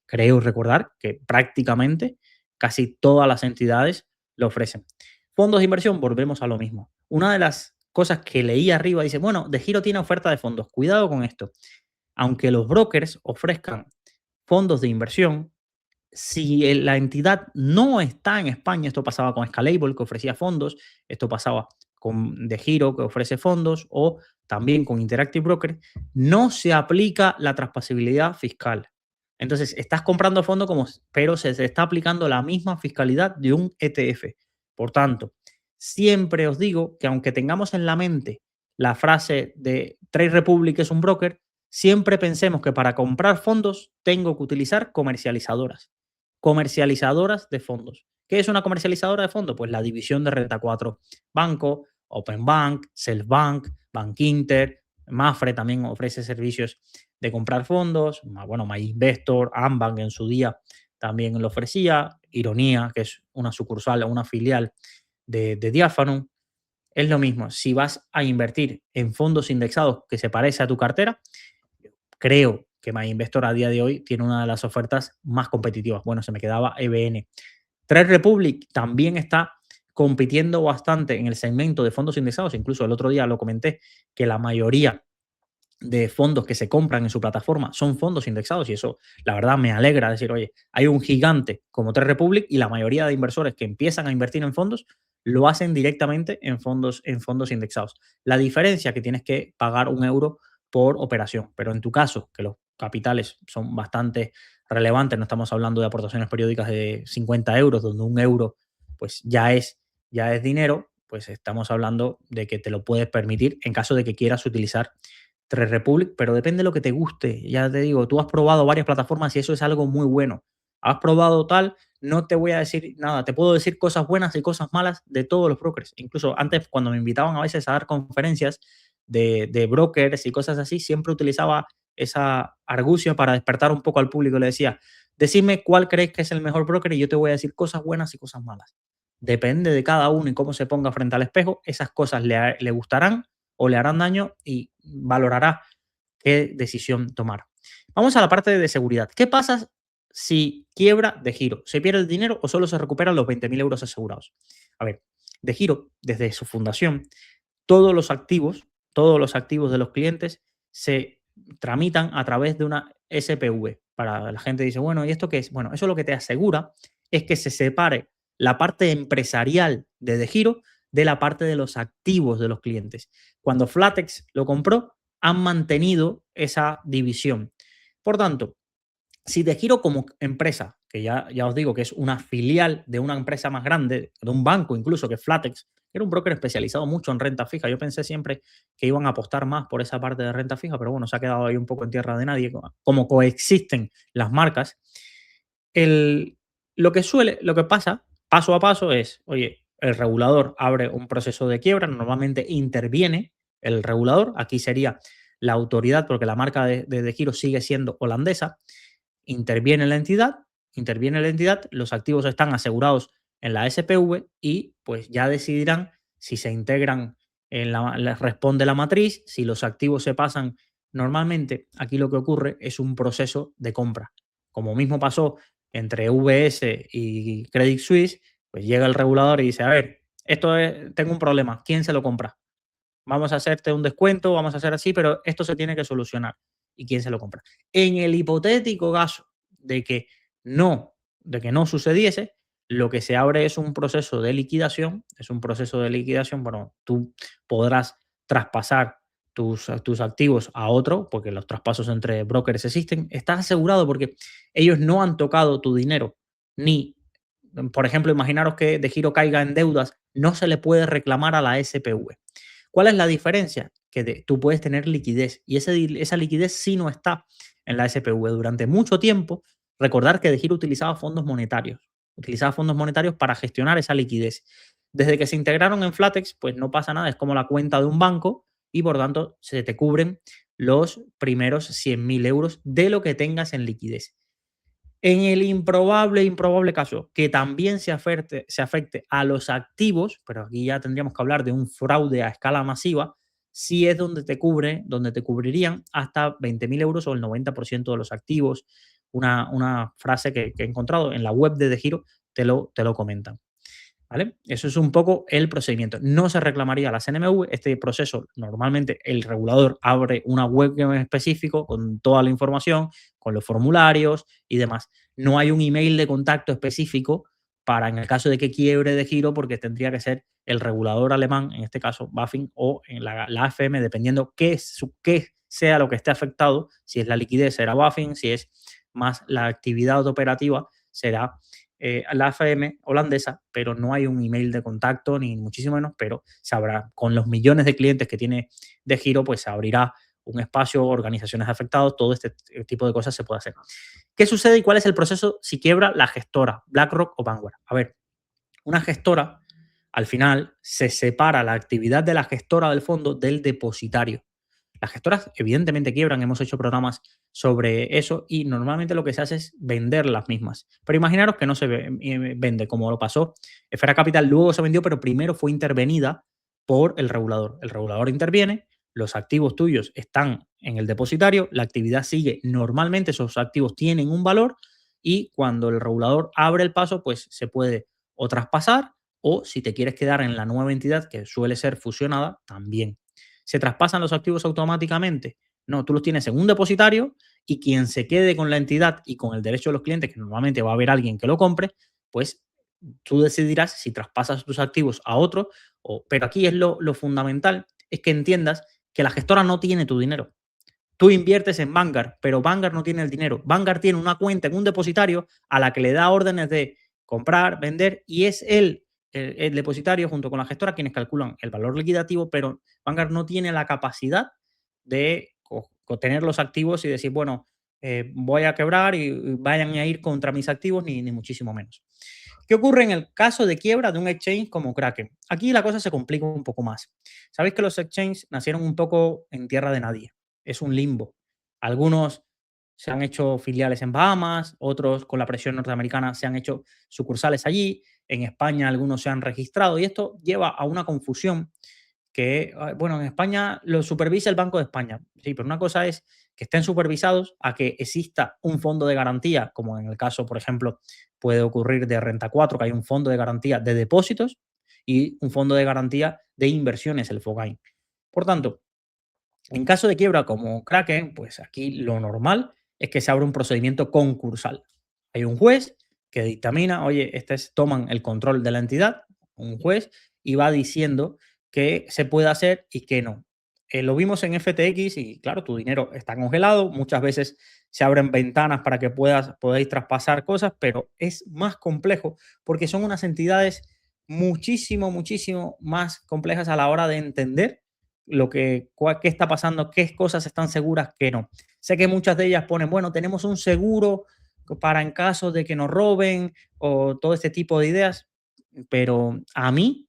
creo recordar que prácticamente casi todas las entidades lo ofrecen. Fondos de inversión, volvemos a lo mismo. Una de las cosas que leí arriba dice, bueno, De Giro tiene oferta de fondos. Cuidado con esto. Aunque los brokers ofrezcan fondos de inversión, si la entidad no está en España, esto pasaba con Scalable, que ofrecía fondos, esto pasaba con De Giro, que ofrece fondos, o también con Interactive Broker, no se aplica la traspasabilidad fiscal. Entonces, estás comprando fondos, pero se está aplicando la misma fiscalidad de un ETF. Por tanto, siempre os digo que aunque tengamos en la mente la frase de Trade Republic es un broker, siempre pensemos que para comprar fondos tengo que utilizar comercializadoras de fondos. ¿Qué es una comercializadora de fondos? Pues la división de Renta 4 Banco, Open Bank, Self Bank, Bank Inter, Mafre también ofrece servicios de comprar fondos, bueno, MyInvestor, Ambank en su día también lo ofrecía, Ironía, que es una sucursal o una filial de Diafanum. Es lo mismo, si vas a invertir en fondos indexados que se parece a tu cartera, creo que MyInvestor a día de hoy tiene una de las ofertas más competitivas. Bueno, se me quedaba EBN. Trade Republic también está compitiendo bastante en el segmento de fondos indexados. Incluso el otro día lo comenté que la mayoría de fondos que se compran en su plataforma son fondos indexados y eso la verdad me alegra decir, oye, hay un gigante como Trade Republic y la mayoría de inversores que empiezan a invertir en fondos lo hacen directamente en fondos indexados. La diferencia que tienes que pagar 1 euro por operación, pero en tu caso, que los capitales son bastante relevantes, no estamos hablando de aportaciones periódicas de 50 euros, donde 1 euro pues ya es dinero, pues estamos hablando de que te lo puedes permitir en caso de que quieras utilizar Trade Republic, pero depende de lo que te guste. Ya te digo, tú has probado varias plataformas y eso es algo muy bueno. Has probado tal, no te voy a decir nada, te puedo decir cosas buenas y cosas malas de todos los brokers. Incluso antes, cuando me invitaban a veces a dar conferencias de brokers y cosas así, siempre utilizaba esa argucia para despertar un poco al público. Le decía, decidme cuál crees que es el mejor broker y yo te voy a decir cosas buenas y cosas malas. Depende de cada uno y cómo se ponga frente al espejo, esas cosas le gustarán o le harán daño y valorará qué decisión tomar. Vamos a la parte de seguridad. ¿Qué pasa si quiebra De Giro? ¿Se pierde el dinero o solo se recuperan los 20.000 euros asegurados? A ver, De Giro, desde su fundación, todos los activos de los clientes se tramitan a través de una SPV. para la gente dice, bueno, ¿y esto qué es? Bueno, eso lo que te asegura es que se separe la parte empresarial de DeGiro de la parte de los activos de los clientes. Cuando Flatex lo compró, han mantenido esa división. Por tanto, si DeGiro como empresa, que ya os digo que es una filial de una empresa más grande, de un banco incluso, que es Flatex, que era un broker especializado mucho en renta fija. Yo pensé siempre que iban a apostar más por esa parte de renta fija, pero bueno, se ha quedado ahí un poco en tierra de nadie, como coexisten las marcas. El, lo que pasa paso a paso es, oye, el regulador abre un proceso de quiebra, normalmente interviene el regulador, aquí sería la autoridad, porque la marca de giro sigue siendo holandesa, interviene la entidad, los activos están asegurados en la SPV y pues ya decidirán si se integran les responde la matriz, si los activos se pasan. Normalmente aquí lo que ocurre es un proceso de compra. Como mismo pasó entre VS y Credit Suisse, pues llega el regulador y dice, a ver, tengo un problema, ¿quién se lo compra? Vamos a hacerte un descuento, vamos a hacer así, pero esto se tiene que solucionar. ¿Y quién se lo compra? En el hipotético caso de que de que no sucediese, lo que se abre es un proceso de liquidación, bueno, tú podrás traspasar tus activos a otro, porque los traspasos entre brokers existen, estás asegurado porque ellos no han tocado tu dinero, ni, por ejemplo, imaginaros que de giro caiga en deudas, no se le puede reclamar a la SPV. ¿Cuál es la diferencia? Que tú puedes tener liquidez y esa liquidez sí no está en la SPV. Durante mucho tiempo, recordar que De Giro utilizaba fondos monetarios para gestionar esa liquidez. Desde que se integraron en Flatex, pues no pasa nada, es como la cuenta de un banco y por tanto se te cubren los primeros 100.000 euros de lo que tengas en liquidez. En el improbable caso que también se afecte a los activos, pero aquí ya tendríamos que hablar de un fraude a escala masiva, sí es donde te cubrirían hasta 20.000 euros o el 90% de los activos. Una frase que he encontrado en la web de DeGiro te lo comentan. ¿Vale? Eso es un poco el procedimiento. No se reclamaría a la CNMV. Este proceso, normalmente el regulador abre una web en específico con toda la información, con los formularios y demás. No hay un email de contacto específico para en el caso de que quiebre de giro, porque tendría que ser el regulador alemán, en este caso BaFin, o en la AFM, dependiendo qué sea lo que esté afectado. Si es la liquidez, será BaFin. Si es más la actividad operativa, será la AFM holandesa, pero no hay un email de contacto, ni muchísimo menos, pero se habrá, con los millones de clientes que tiene de giro, pues se abrirá un espacio, organizaciones afectadas, todo este tipo de cosas se puede hacer. ¿Qué sucede y cuál es el proceso si quiebra la gestora, BlackRock o Vanguard? A ver, una gestora, al final, se separa la actividad de la gestora del fondo del depositario. Las gestoras evidentemente quiebran, hemos hecho programas sobre eso y normalmente lo que se hace es vender las mismas. Pero imaginaros que no se vende, como lo pasó. Esfera Capital luego se vendió, pero primero fue intervenida por el regulador. El regulador interviene, los activos tuyos están en el depositario, la actividad sigue normalmente, esos activos tienen un valor y cuando el regulador abre el paso, pues se puede o traspasar o si te quieres quedar en la nueva entidad, que suele ser fusionada, también. ¿Se traspasan los activos automáticamente? No, tú los tienes en un depositario y quien se quede con la entidad y con el derecho de los clientes, que normalmente va a haber alguien que lo compre, pues tú decidirás si traspasas tus activos a otro. Pero aquí es lo fundamental, es que entiendas que la gestora no tiene tu dinero. Tú inviertes en Vanguard, pero Vanguard no tiene el dinero. Vanguard tiene una cuenta en un depositario a la que le da órdenes de comprar, vender y es el depositario junto con la gestora quienes calculan el valor liquidativo, pero Vanguard no tiene la capacidad de tener los activos y decir, bueno, voy a quebrar y vayan a ir contra mis activos, ni muchísimo menos. ¿Qué ocurre en el caso de quiebra de un exchange como Kraken? Aquí la cosa se complica un poco más. Sabéis que los exchanges nacieron un poco en tierra de nadie. Es un limbo. Algunos se han hecho filiales en Bahamas, otros con la presión norteamericana se han hecho sucursales allí. En España algunos se han registrado y esto lleva a una confusión que, bueno, en España lo supervisa el Banco de España. Sí, pero una cosa es que estén supervisados a que exista un fondo de garantía, como en el caso, por ejemplo, puede ocurrir de Renta 4, que hay un fondo de garantía de depósitos y un fondo de garantía de inversiones, el FOGAIN. Por tanto, en caso de quiebra como Kraken, pues aquí lo normal es que se abre un procedimiento concursal. Hay un juez que dictamina, oye, toman el control de la entidad, un juez, y va diciendo qué se puede hacer y qué no. Lo vimos en FTX y claro, tu dinero está congelado, muchas veces se abren ventanas para que podáis traspasar cosas, pero es más complejo porque son unas entidades muchísimo, muchísimo más complejas a la hora de entender qué está pasando, qué cosas están seguras, qué no. Sé que muchas de ellas ponen, bueno, tenemos un seguro para en caso de que nos roben o todo este tipo de ideas, pero a mí,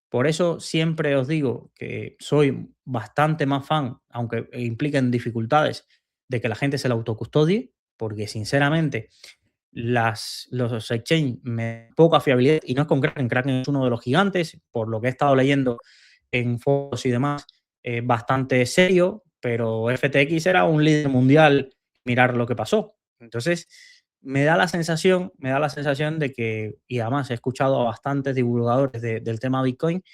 por eso siempre os digo que soy bastante más fan, aunque impliquen dificultades, de que la gente se la autocustodie, porque sinceramente los exchange me poca fiabilidad y no es con Kraken. Kraken es uno de los gigantes, por lo que he estado leyendo en foros y demás, bastante serio, pero FTX era un líder mundial, mirar lo que pasó. Entonces, me da la sensación de que, y además he escuchado a bastantes divulgadores del tema Bitcoin,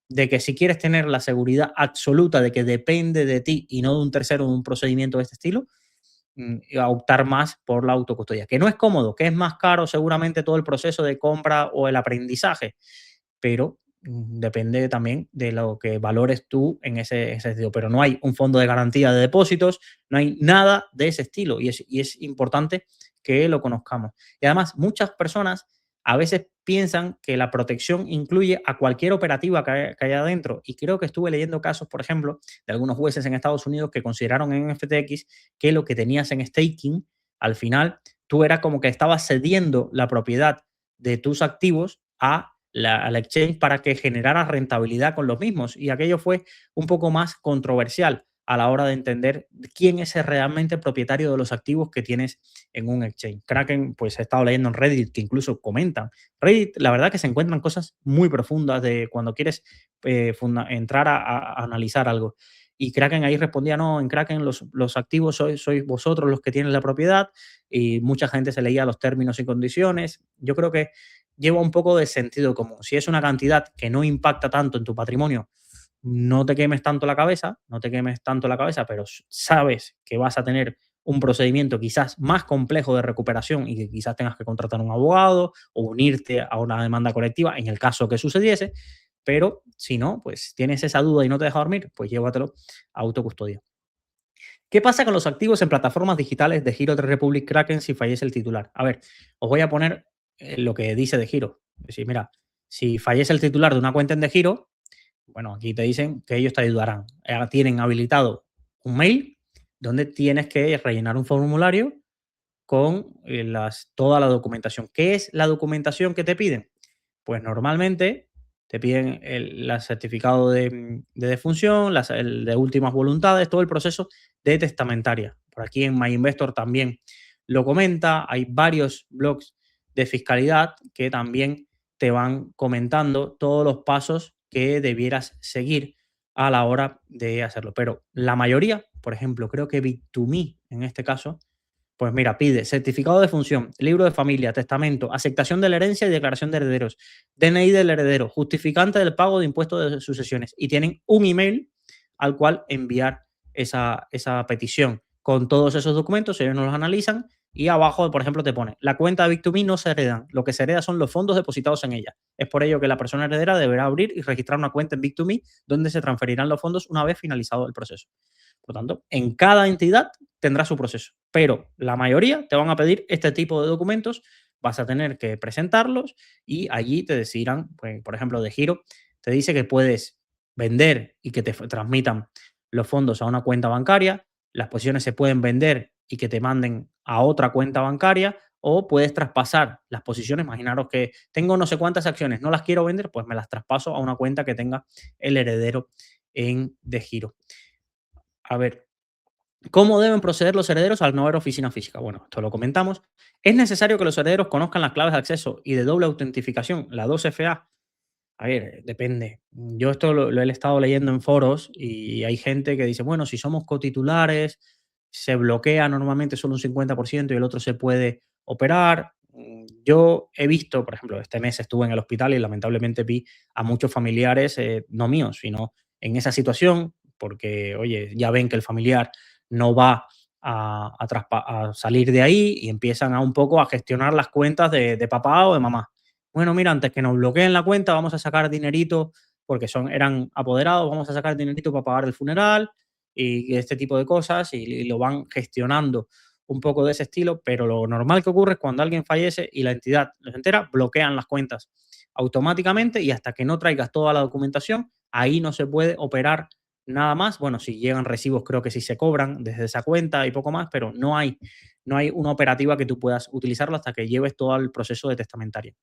de que si quieres tener la seguridad absoluta de que depende de ti y no de un tercero, de un procedimiento de este estilo, a optar más por la autocustodia, que no es cómodo, que es más caro seguramente todo el proceso de compra o el aprendizaje, pero depende también de lo que valores tú en ese sentido. Pero no hay un fondo de garantía de depósitos, no hay nada de ese estilo y es importante que lo conozcamos. Y además, muchas personas a veces piensan que la protección incluye a cualquier operativa que haya adentro. Y creo que estuve leyendo casos, por ejemplo, de algunos jueces en Estados Unidos que consideraron en FTX que lo que tenías en staking, al final, tú era como que estabas cediendo la propiedad de tus activos a la exchange para que generara rentabilidad con los mismos. Y aquello fue un poco más controversial a la hora de entender quién es realmente el propietario de los activos que tienes en un exchange. Kraken, pues he estado leyendo en Reddit que incluso comentan. Reddit, la verdad que se encuentran cosas muy profundas de cuando quieres entrar a analizar algo. Y Kraken ahí respondía, no, en Kraken los activos sois vosotros los que tienen la propiedad, y mucha gente se leía los términos y condiciones. Yo creo que lleva un poco de sentido común. Si es una cantidad que no impacta tanto en tu patrimonio, no te quemes tanto la cabeza, no te quemes tanto la cabeza, pero sabes que vas a tener un procedimiento quizás más complejo de recuperación y que quizás tengas que contratar un abogado o unirte a una demanda colectiva en el caso que sucediese, pero si no, pues tienes esa duda y no te deja dormir, pues llévatelo a autocustodia. ¿Qué pasa con los activos en plataformas digitales de Giro de Republic Kraken si fallece el titular? A ver, os voy a poner lo que dice de Giro. Es decir, mira, si fallece el titular de una cuenta en de Giro, bueno, aquí te dicen que ellos te ayudarán. Tienen habilitado un mail donde tienes que rellenar un formulario con toda la documentación. ¿Qué es la documentación que te piden? Pues normalmente te piden el certificado de defunción, el de últimas voluntades, todo el proceso de testamentaria. Por aquí en MyInvestor también lo comenta. Hay varios blogs de fiscalidad que también te van comentando todos los pasos que debieras seguir a la hora de hacerlo. Pero la mayoría, por ejemplo, creo que Bit2Me en este caso, pues mira, pide certificado de función, libro de familia, testamento, aceptación de la herencia y declaración de herederos, DNI del heredero, justificante del pago de impuestos de sucesiones. Y tienen un email al cual enviar esa petición con todos esos documentos. Ellos nos los analizan y abajo, por ejemplo, te pone, la cuenta de Bit2Me no se heredan, lo que se hereda son los fondos depositados en ella. Es por ello que la persona heredera deberá abrir y registrar una cuenta en Bit2Me donde se transferirán los fondos una vez finalizado el proceso. Por lo tanto, en cada entidad tendrá su proceso, pero la mayoría te van a pedir este tipo de documentos, vas a tener que presentarlos y allí te decidirán, pues, por ejemplo, de Giro, te dice que puedes vender y que te transmitan los fondos a una cuenta bancaria, las posiciones se pueden vender y que te manden a otra cuenta bancaria, o puedes traspasar las posiciones. Imaginaros que tengo no sé cuántas acciones, no las quiero vender, pues me las traspaso a una cuenta que tenga el heredero en de Giro. A ver, ¿cómo deben proceder los herederos al no haber oficina física? Bueno, esto lo comentamos. ¿Es necesario que los herederos conozcan las claves de acceso y de doble autentificación, la 2FA? A ver, depende. Yo esto lo he estado leyendo en foros y hay gente que dice, bueno, si somos cotitulares, se bloquea normalmente solo un 50% y el otro se puede operar. Yo he visto, por ejemplo, este mes estuve en el hospital y lamentablemente vi a muchos familiares, no míos, sino en esa situación, porque, oye, ya ven que el familiar no va a salir de ahí y empiezan a un poco a gestionar las cuentas de papá o de mamá. Bueno, mira, antes que nos bloqueen la cuenta, vamos a sacar dinerito, porque eran apoderados, vamos a sacar dinerito para pagar el funeral y este tipo de cosas, y lo van gestionando un poco de ese estilo, pero lo normal que ocurre es cuando alguien fallece y la entidad los entera, bloquean las cuentas automáticamente y hasta que no traigas toda la documentación, ahí no se puede operar nada más. Bueno, si llegan recibos, creo que sí se cobran desde esa cuenta y poco más, pero no hay una operativa que tú puedas utilizarlo hasta que lleves todo el proceso de testamentario.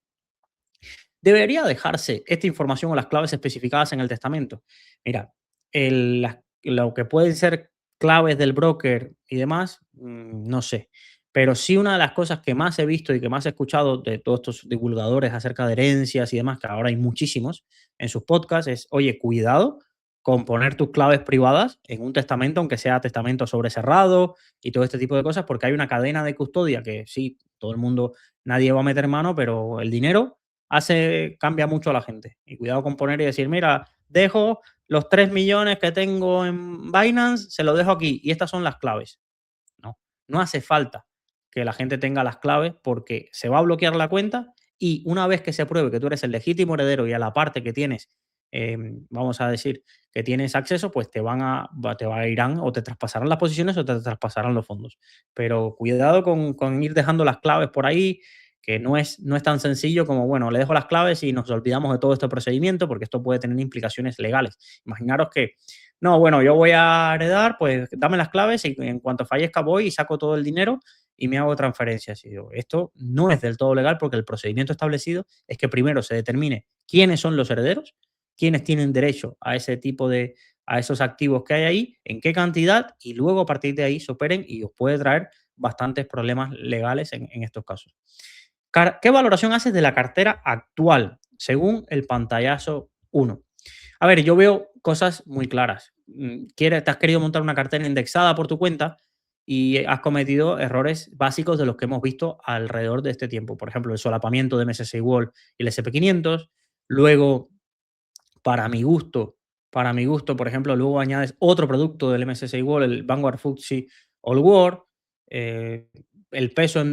¿Debería dejarse esta información o las claves especificadas en el testamento? Mira, lo que pueden ser claves del broker y demás, no sé. Pero sí una de las cosas que más he visto y que más he escuchado de todos estos divulgadores acerca de herencias y demás, que ahora hay muchísimos en sus podcasts, es, oye, cuidado con poner tus claves privadas en un testamento, aunque sea testamento sobrecerrado y todo este tipo de cosas, porque hay una cadena de custodia que sí, todo el mundo, nadie va a meter mano, pero el dinero cambia mucho a la gente. Y cuidado con poner y decir, mira, dejo los 3 millones que tengo en Binance, se los dejo aquí y estas son las claves. No, no hace falta que la gente tenga las claves porque se va a bloquear la cuenta y una vez que se pruebe que tú eres el legítimo heredero y a la parte que tienes, vamos a decir, que tienes acceso, pues irán o te traspasarán las posiciones o te traspasarán los fondos. Pero cuidado con ir dejando las claves por ahí, que no es tan sencillo como, bueno, le dejo las claves y nos olvidamos de todo este procedimiento porque esto puede tener implicaciones legales. Imaginaros que no, bueno, yo voy a heredar, pues dame las claves y en cuanto fallezca voy y saco todo el dinero y me hago transferencias. Y digo, esto no es del todo legal porque el procedimiento establecido es que primero se determine quiénes son los herederos, quiénes tienen derecho a ese tipo a esos activos que hay ahí, en qué cantidad y luego a partir de ahí se operen y os puede traer bastantes problemas legales en estos casos. ¿Qué valoración haces de la cartera actual según el pantallazo 1? A ver, yo veo cosas muy claras. Te has querido montar una cartera indexada por tu cuenta y has cometido errores básicos de los que hemos visto alrededor de este tiempo. Por ejemplo, el solapamiento de MSCI World y el SP 500. Luego, para mi gusto, por ejemplo, luego añades otro producto del MSCI World, el Vanguard FTSE All World. eh, el peso,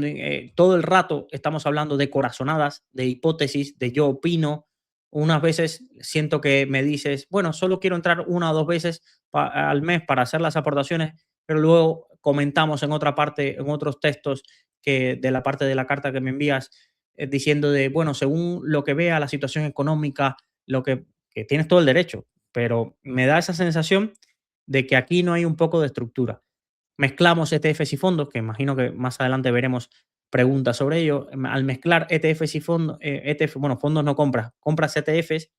todo el rato estamos hablando de corazonadas, de hipótesis, de yo opino. Unas veces siento que me dices, bueno, solo quiero entrar una o dos veces al mes para hacer las aportaciones, pero luego comentamos en otra parte, en otros textos que de la parte de la carta que me envías, diciendo de, bueno, según lo que vea la situación económica, lo que tienes todo el derecho, pero me da esa sensación de que aquí no hay un poco de estructura. Mezclamos ETFs y fondos, que imagino que más adelante veremos preguntas sobre ello. Al mezclar ETFs y fondos, bueno, fondos no compras ETFs,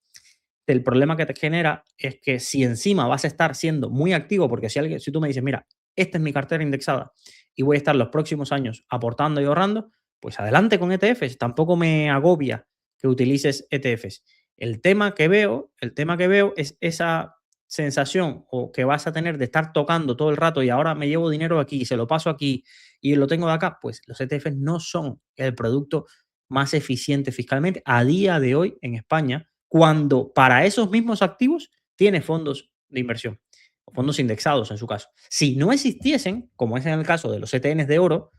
el problema que te genera es que si encima vas a estar siendo muy activo, porque si tú me dices, mira, esta es mi cartera indexada y voy a estar los próximos años aportando y ahorrando, pues adelante con ETFs. Tampoco me agobia que utilices ETFs. El tema que veo es esa sensación o que vas a tener de estar tocando todo el rato y ahora me llevo dinero aquí y se lo paso aquí y lo tengo de acá, pues los ETFs no son el producto más eficiente fiscalmente a día de hoy en España, cuando para esos mismos activos tiene fondos de inversión o fondos indexados en su caso. Si no existiesen, como es en el caso de los ETNs de oro,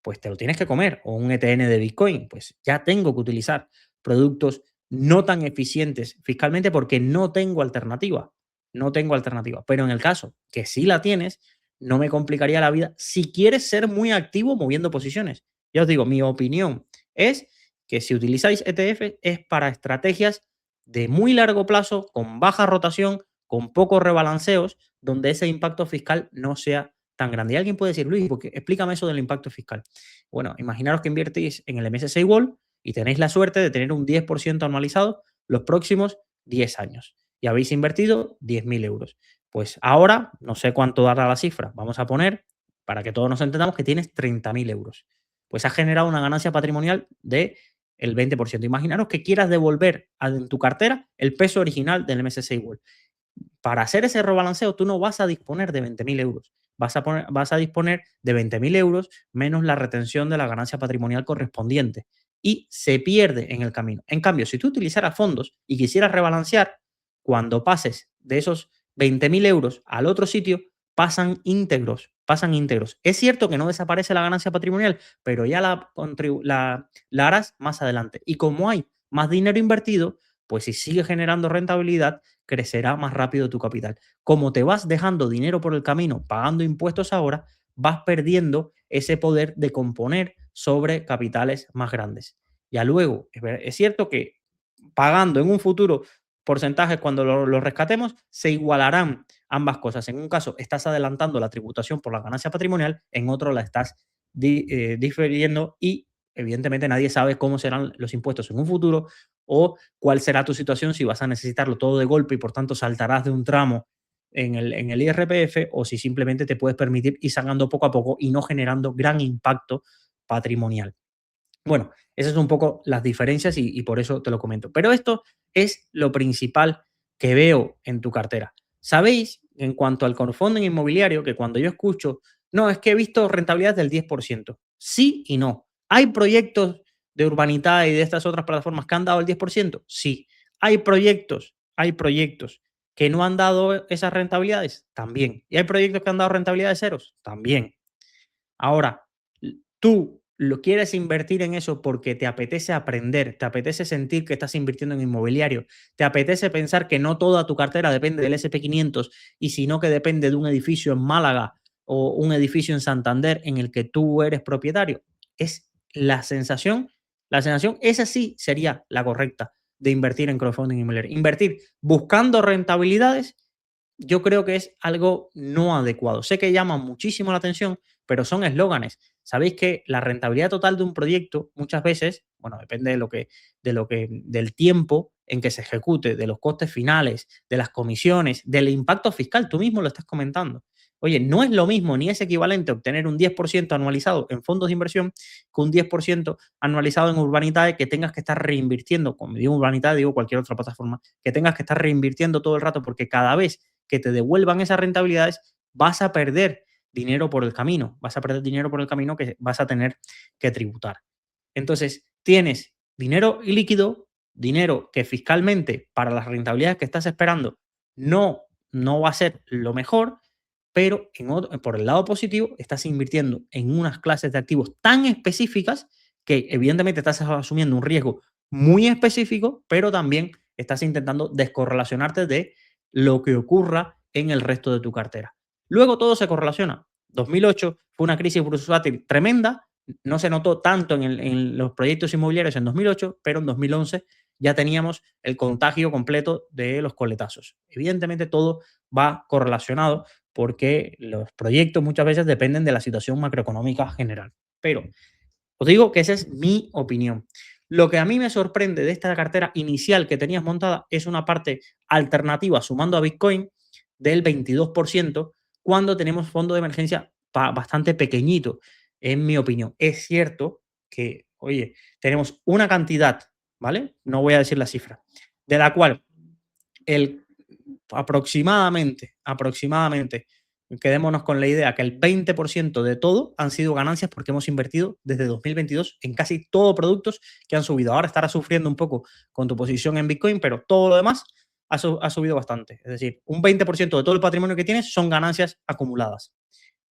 pues te lo tienes que comer, o un ETN de Bitcoin, pues ya tengo que utilizar productos no tan eficientes fiscalmente porque no tengo alternativa. No tengo alternativa. Pero en el caso que sí la tienes, no me complicaría la vida si quieres ser muy activo moviendo posiciones. Ya os digo, mi opinión es que si utilizáis ETF es para estrategias de muy largo plazo, con baja rotación, con pocos rebalanceos, donde ese impacto fiscal no sea tan grande. Y alguien puede decir, Luis, porque explícame eso del impacto fiscal. Bueno, imaginaros que invertís en el MSCI World y tenéis la suerte de tener un 10% anualizado los próximos 10 años y habéis invertido 10.000 euros. Pues ahora, no sé cuánto dará la cifra, vamos a poner, para que todos nos entendamos, que tienes 30.000 euros. Pues has generado una ganancia patrimonial de el 20%. Imaginaros que quieras devolver en tu cartera el peso original del MSCI World. Para hacer ese rebalanceo, tú no vas a disponer de 20.000 euros. Vas a disponer de 20.000 euros menos la retención de la ganancia patrimonial correspondiente. Y se pierde en el camino. En cambio, si tú utilizaras fondos y quisieras rebalancear, cuando pases de esos 20.000 euros al otro sitio, pasan íntegros, pasan íntegros. Es cierto que no desaparece la ganancia patrimonial, pero ya la harás más adelante. Y como hay más dinero invertido, pues si sigue generando rentabilidad, crecerá más rápido tu capital. Como te vas dejando dinero por el camino, pagando impuestos ahora, vas perdiendo ese poder de componer sobre capitales más grandes. Ya luego, es cierto que pagando en un futuro porcentajes cuando lo rescatemos, se igualarán ambas cosas. En un caso, estás adelantando la tributación por la ganancia patrimonial, en otro la estás diferiendo y evidentemente nadie sabe cómo serán los impuestos en un futuro o cuál será tu situación si vas a necesitarlo todo de golpe y por tanto saltarás de un tramo en el IRPF o si simplemente te puedes permitir ir sacando poco a poco y no generando gran impacto patrimonial. Bueno, esas son un poco las diferencias y por eso te lo comento. Pero esto es lo principal que veo en tu cartera. Sabéis, en cuanto al crowdfunding inmobiliario, que cuando yo escucho, no, es que he visto rentabilidad del 10%. Sí y no. ¿Hay proyectos de Urbanita y de estas otras plataformas que han dado el 10%? Sí. Hay proyectos que no han dado esas rentabilidades? También. ¿Y hay proyectos que han dado rentabilidades ceros? También. Ahora, tú lo quieres invertir en eso porque te apetece aprender, te apetece sentir que estás invirtiendo en inmobiliario, te apetece pensar que no toda tu cartera depende del SP500 y sino que depende de un edificio en Málaga o un edificio en Santander en el que tú eres propietario. Es la sensación, esa sí sería la correcta de invertir en crowdfunding inmobiliario. Invertir buscando rentabilidades yo creo que es algo no adecuado. Sé que llama muchísimo la atención, pero son eslóganes. Sabéis que la rentabilidad total de un proyecto muchas veces, bueno, depende del tiempo en que se ejecute, de los costes finales, de las comisiones, del impacto fiscal. Tú mismo lo estás comentando. Oye, no es lo mismo ni es equivalente obtener un 10% anualizado en fondos de inversión que un 10% anualizado en Urbanitae que tengas que estar reinvirtiendo, como digo Urbanitae, digo cualquier otra plataforma, que tengas que estar reinvirtiendo todo el rato porque cada vez que te devuelvan esas rentabilidades, vas a perder dinero por el camino, vas a perder dinero por el camino que vas a tener que tributar. Entonces, tienes dinero ilíquido, dinero que fiscalmente para las rentabilidades que estás esperando no va a ser lo mejor, pero por el lado positivo estás invirtiendo en unas clases de activos tan específicas que evidentemente estás asumiendo un riesgo muy específico, pero también estás intentando descorrelacionarte de lo que ocurra en el resto de tu cartera. Luego todo se correlaciona. 2008 fue una crisis bursátil tremenda, no se notó tanto en los proyectos inmobiliarios en 2008, pero en 2011 ya teníamos el contagio completo de los coletazos. Evidentemente todo va correlacionado porque los proyectos muchas veces dependen de la situación macroeconómica general. Pero os digo que esa es mi opinión. Lo que a mí me sorprende de esta cartera inicial que tenías montada es una parte alternativa sumando a Bitcoin del 22% cuando tenemos fondo de emergencia bastante pequeñito, en mi opinión. Es cierto que, oye, tenemos una cantidad, ¿vale? No voy a decir la cifra, de la cual el aproximadamente, quedémonos con la idea que el 20% de todo han sido ganancias porque hemos invertido desde 2022 en casi todos productos que han subido. Ahora estará sufriendo un poco con tu posición en Bitcoin, pero todo lo demás ha subido bastante. Es decir, un 20% de todo el patrimonio que tienes son ganancias acumuladas.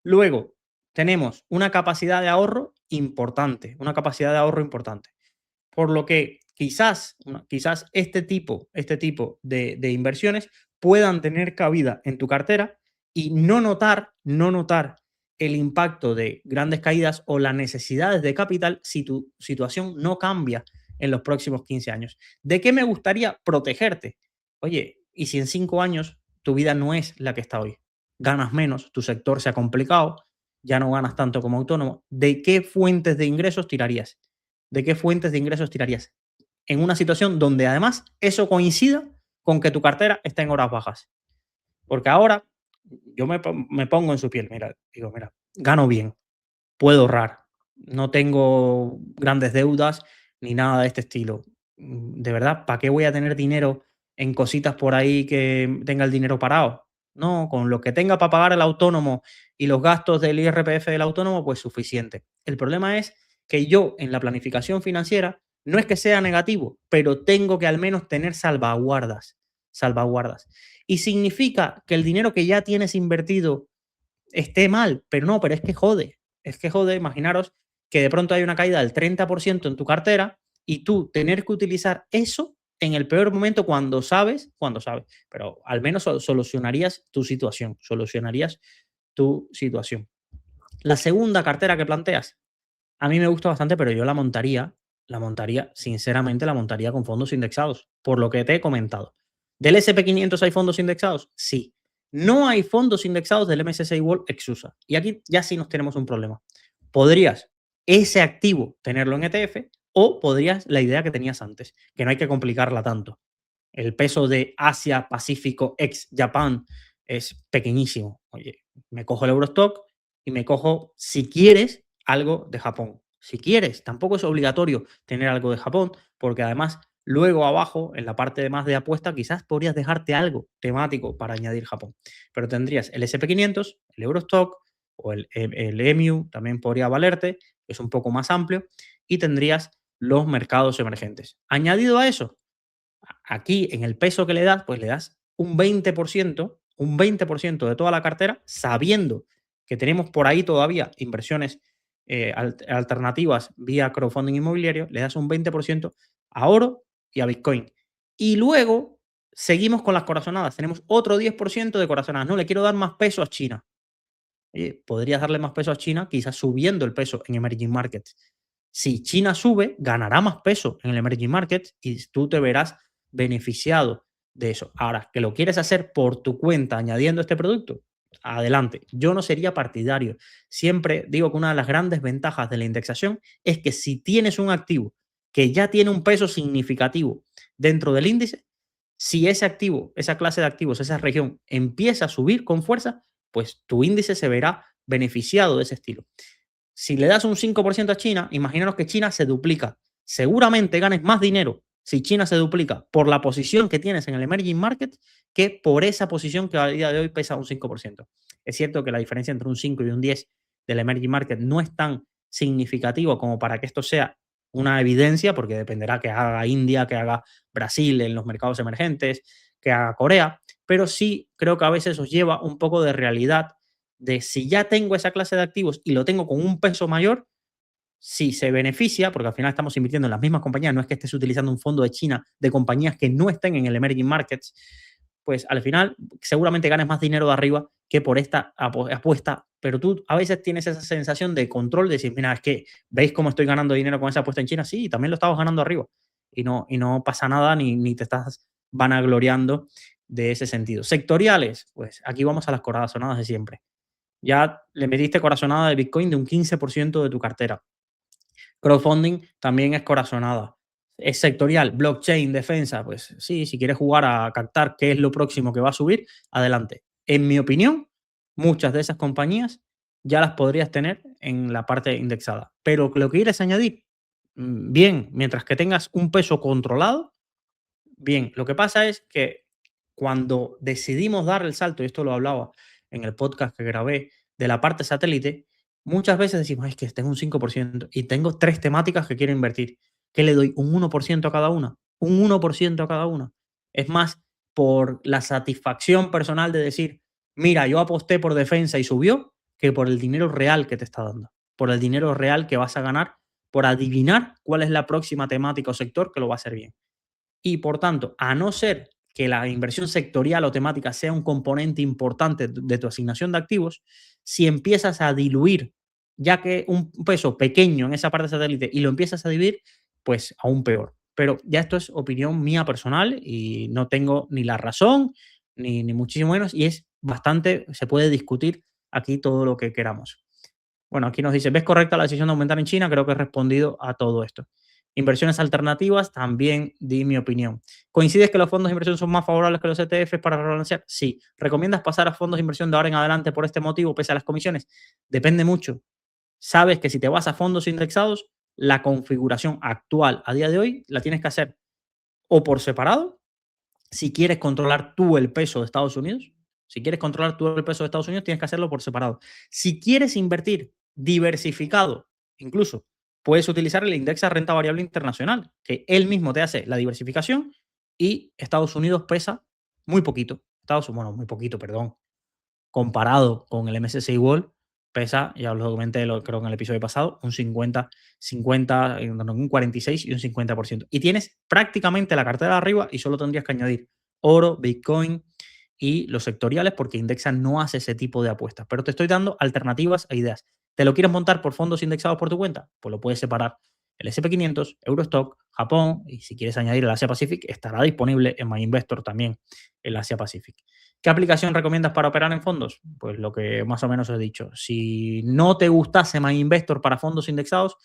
Luego, tenemos una capacidad de ahorro importante, por lo que quizás este tipo de inversiones puedan tener cabida en tu cartera y no notar el impacto de grandes caídas o las necesidades de capital si tu situación no cambia en los próximos 15 años. ¿De qué me gustaría protegerte? Oye, ¿y si en 5 años tu vida no es la que está hoy? Ganas menos, tu sector se ha complicado, ya no ganas tanto como autónomo. ¿De qué fuentes de ingresos tirarías? ¿De qué fuentes de ingresos tirarías? En una situación donde además eso coincida con que tu cartera está en horas bajas. Porque ahora yo me pongo en su piel, mira, digo, mira, gano bien, puedo ahorrar, no tengo grandes deudas ni nada de este estilo. De verdad, ¿para qué voy a tener dinero en cositas por ahí que tenga el dinero parado? No, con lo que tenga para pagar el autónomo y los gastos del IRPF del autónomo, pues suficiente. El problema es que yo en la planificación financiera no es que sea negativo, pero tengo que al menos tener salvaguardas. Y significa que el dinero que ya tienes invertido esté mal, pero no, pero es que jode. Es que jode, imaginaros que de pronto hay una caída del 30% en tu cartera y tú tener que utilizar eso en el peor momento cuando sabes, pero al menos solucionarías tu situación, solucionarías tu situación. La segunda cartera que planteas, a mí me gusta bastante, pero yo sinceramente, la montaría con fondos indexados, por lo que te he comentado. ¿Del SP500 hay fondos indexados? Sí. No hay fondos indexados del MSCI World ex USA. Y aquí ya sí nos tenemos un problema. Podrías ese activo tenerlo en ETF o podrías la idea que tenías antes, que no hay que complicarla tanto. El peso de Asia Pacífico ex Japan es pequeñísimo. Oye, me cojo el Eurostock y me cojo, si quieres, algo de Japón. Si quieres, tampoco es obligatorio tener algo de Japón, porque además luego abajo, en la parte de más de apuesta, quizás podrías dejarte algo temático para añadir Japón. Pero tendrías el SP500, el Eurostock o el EMU, también podría valerte, es un poco más amplio, y tendrías los mercados emergentes. Añadido a eso, aquí en el peso que le das, pues le das un 20% de toda la cartera, sabiendo que tenemos por ahí todavía inversiones alternativas vía crowdfunding inmobiliario, le das un 20% a oro y a Bitcoin. Y luego seguimos con las corazonadas. Tenemos otro 10% de corazonadas. No, le quiero dar más peso a China. Oye, podrías darle más peso a China, quizás subiendo el peso en emerging markets. Si China sube, ganará más peso en el emerging markets y tú te verás beneficiado de eso. Ahora, que lo quieres hacer por tu cuenta añadiendo este producto, adelante. Yo no sería partidario. Siempre digo que una de las grandes ventajas de la indexación es que si tienes un activo que ya tiene un peso significativo dentro del índice, si ese activo, esa clase de activos, esa región empieza a subir con fuerza, pues tu índice se verá beneficiado de ese estilo. Si le das un 5% a China, imaginaros que China se duplica. Seguramente ganes más dinero si China se duplica por la posición que tienes en el emerging market que por esa posición que a día de hoy pesa un 5%. Es cierto que la diferencia entre un 5 y un 10 del emerging market no es tan significativo como para que esto sea una evidencia, porque dependerá que haga India, que haga Brasil en los mercados emergentes, que haga Corea, pero sí creo que a veces os lleva un poco de realidad de si ya tengo esa clase de activos y lo tengo con un peso mayor, si se beneficia, porque al final estamos invirtiendo en las mismas compañías, no es que estés utilizando un fondo de China de compañías que no estén en el emerging markets, pues al final seguramente ganes más dinero de arriba que por esta apuesta, pero tú a veces tienes esa sensación de control de decir, mira, es que veis cómo estoy ganando dinero con esa apuesta en China, sí, también lo estamos ganando arriba y no pasa nada ni te estás vanagloriando de ese sentido. Sectoriales, pues aquí vamos a las corazonadas de siempre. Ya le metiste corazonada de Bitcoin de un 15% de tu cartera. Crowdfunding también es corazonada. Es sectorial, blockchain, defensa, pues sí, si quieres jugar a captar qué es lo próximo que va a subir, adelante. En mi opinión, muchas de esas compañías ya las podrías tener en la parte indexada. Pero lo que quieres añadir, bien, mientras que tengas un peso controlado, bien. Lo que pasa es que cuando decidimos dar el salto, y esto lo hablaba en el podcast que grabé de la parte satélite, muchas veces decimos, es que tengo un 5% y tengo 3 temáticas que quiero invertir. ¿Qué le doy? ¿Un 1% a cada una? ¿Un 1% a cada una? Es más por la satisfacción personal de decir, mira, yo aposté por defensa y subió, que por el dinero real que te está dando, por el dinero real que vas a ganar, por adivinar cuál es la próxima temática o sector que lo va a hacer bien. Y por tanto, a no ser que la inversión sectorial o temática sea un componente importante de tu asignación de activos, si empiezas a diluir, ya que un peso pequeño en esa parte satélite y lo empiezas a dividir, pues aún peor. Pero ya esto es opinión mía personal y no tengo ni la razón, ni muchísimo menos, y es bastante, se puede discutir aquí todo lo que queramos. Bueno, aquí nos dice, ¿ves correcta la decisión de aumentar en China? Creo que he respondido a todo esto. Inversiones alternativas, también di mi opinión. ¿Coincides que los fondos de inversión son más favorables que los ETFs para rebalancear? Sí. ¿Recomiendas pasar a fondos de inversión de ahora en adelante por este motivo, pese a las comisiones? Depende mucho. Sabes que si te vas a fondos indexados, la configuración actual a día de hoy la tienes que hacer o por separado, si quieres controlar tú el peso de Estados Unidos. Si quieres controlar tú el peso de Estados Unidos, tienes que hacerlo por separado. Si quieres invertir diversificado, incluso puedes utilizar el índice renta variable internacional, que él mismo te hace la diversificación y Estados Unidos pesa muy poquito. Bueno, muy poquito, perdón. comparado con el MSCI World, pesa, ya os lo comenté creo que en el episodio pasado, un 50, un 46 y un 50%. Y tienes prácticamente la cartera de arriba y solo tendrías que añadir oro, Bitcoin y los sectoriales porque Indexa no hace ese tipo de apuestas. Pero te estoy dando alternativas e ideas. ¿Te lo quieres montar por fondos indexados por tu cuenta? Pues lo puedes separar. El SP500, Eurostock, Japón y si quieres añadir el Asia Pacific estará disponible en MyInvestor también el Asia Pacific. ¿Qué aplicación recomiendas para operar en fondos? Pues lo que más o menos he dicho. Si no te gustase MyInvestor para fondos indexados,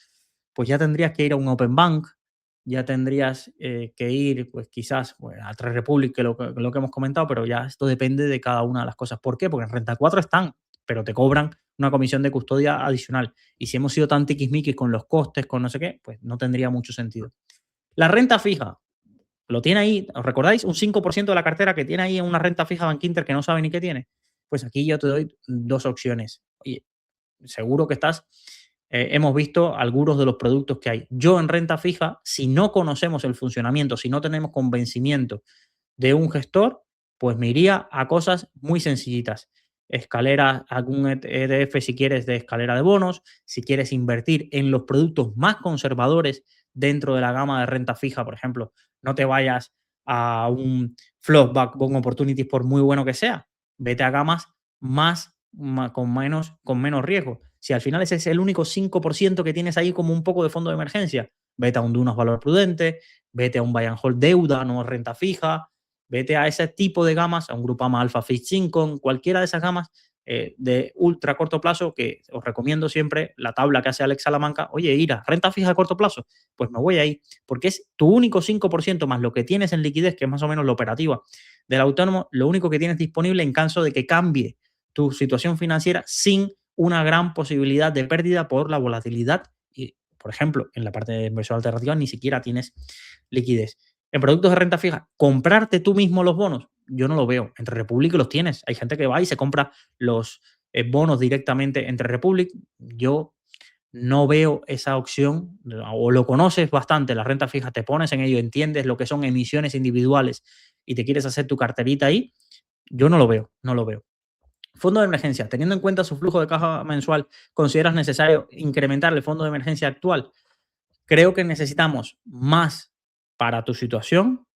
pues ya tendrías que ir a un Open Bank, ya tendrías que ir, pues quizás pues, a Trade Republic, lo que hemos comentado, pero ya esto depende de cada una de las cosas. ¿Por qué? Porque en Renta 4 están, pero te cobran una comisión de custodia adicional. Y si hemos sido tan tiquismiquis con los costes, con no sé qué, pues no tendría mucho sentido. La renta fija, lo tiene ahí, ¿os recordáis? Un 5% de la cartera que tiene ahí en una renta fija Bankinter que no sabe ni qué tiene. Pues aquí yo te doy dos opciones. Oye, seguro que hemos visto algunos de los productos que hay. Yo en renta fija, si no conocemos el funcionamiento, si no tenemos convencimiento de un gestor, pues me iría a cosas muy sencillitas. Escalera, algún ETF si quieres de escalera de bonos, si quieres invertir en los productos más conservadores dentro de la gama de renta fija, por ejemplo, no te vayas a un Flowback Bond Opportunities por muy bueno que sea, vete a gamas con menos riesgo. Si al final ese es el único 5% que tienes ahí como un poco de fondo de emergencia, vete a un Dunas Valor Prudente, vete a un Buy and Hold Deuda, no renta fija, vete a ese tipo de gamas, a un Grupama Alpha Fixed Income, cualquiera de esas gamas de ultra corto plazo, que os recomiendo siempre la tabla que hace Alex Salamanca. Oye, Ira, renta fija a corto plazo, pues me voy ahí, porque es tu único 5% más lo que tienes en liquidez, que es más o menos la operativa del autónomo, lo único que tienes disponible en caso de que cambie tu situación financiera sin una gran posibilidad de pérdida por la volatilidad. Y, por ejemplo, en la parte de inversión alternativa ni siquiera tienes liquidez. En productos de renta fija, comprarte tú mismo los bonos, yo no lo veo. Entre Republic los tienes. Hay gente que va y se compra los bonos directamente entre Republic. Yo no veo esa opción, o lo conoces bastante, la renta fija, te pones en ello, entiendes lo que son emisiones individuales y te quieres hacer tu carterita ahí, yo no lo veo, no lo veo. Fondo de emergencia, teniendo en cuenta su flujo de caja mensual, ¿consideras necesario incrementar el fondo de emergencia actual? Creo que necesitamos más para tu situación,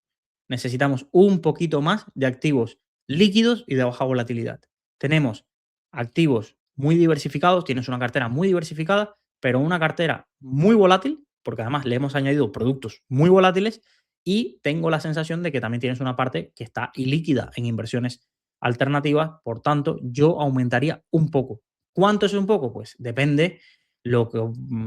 necesitamos un poquito más de activos líquidos y de baja volatilidad. Tenemos activos muy diversificados, tienes una cartera muy diversificada, pero una cartera muy volátil, porque además le hemos añadido productos muy volátiles y tengo la sensación de que también tienes una parte que está ilíquida en inversiones alternativas, por tanto, yo aumentaría un poco. ¿Cuánto es un poco? Pues depende lo que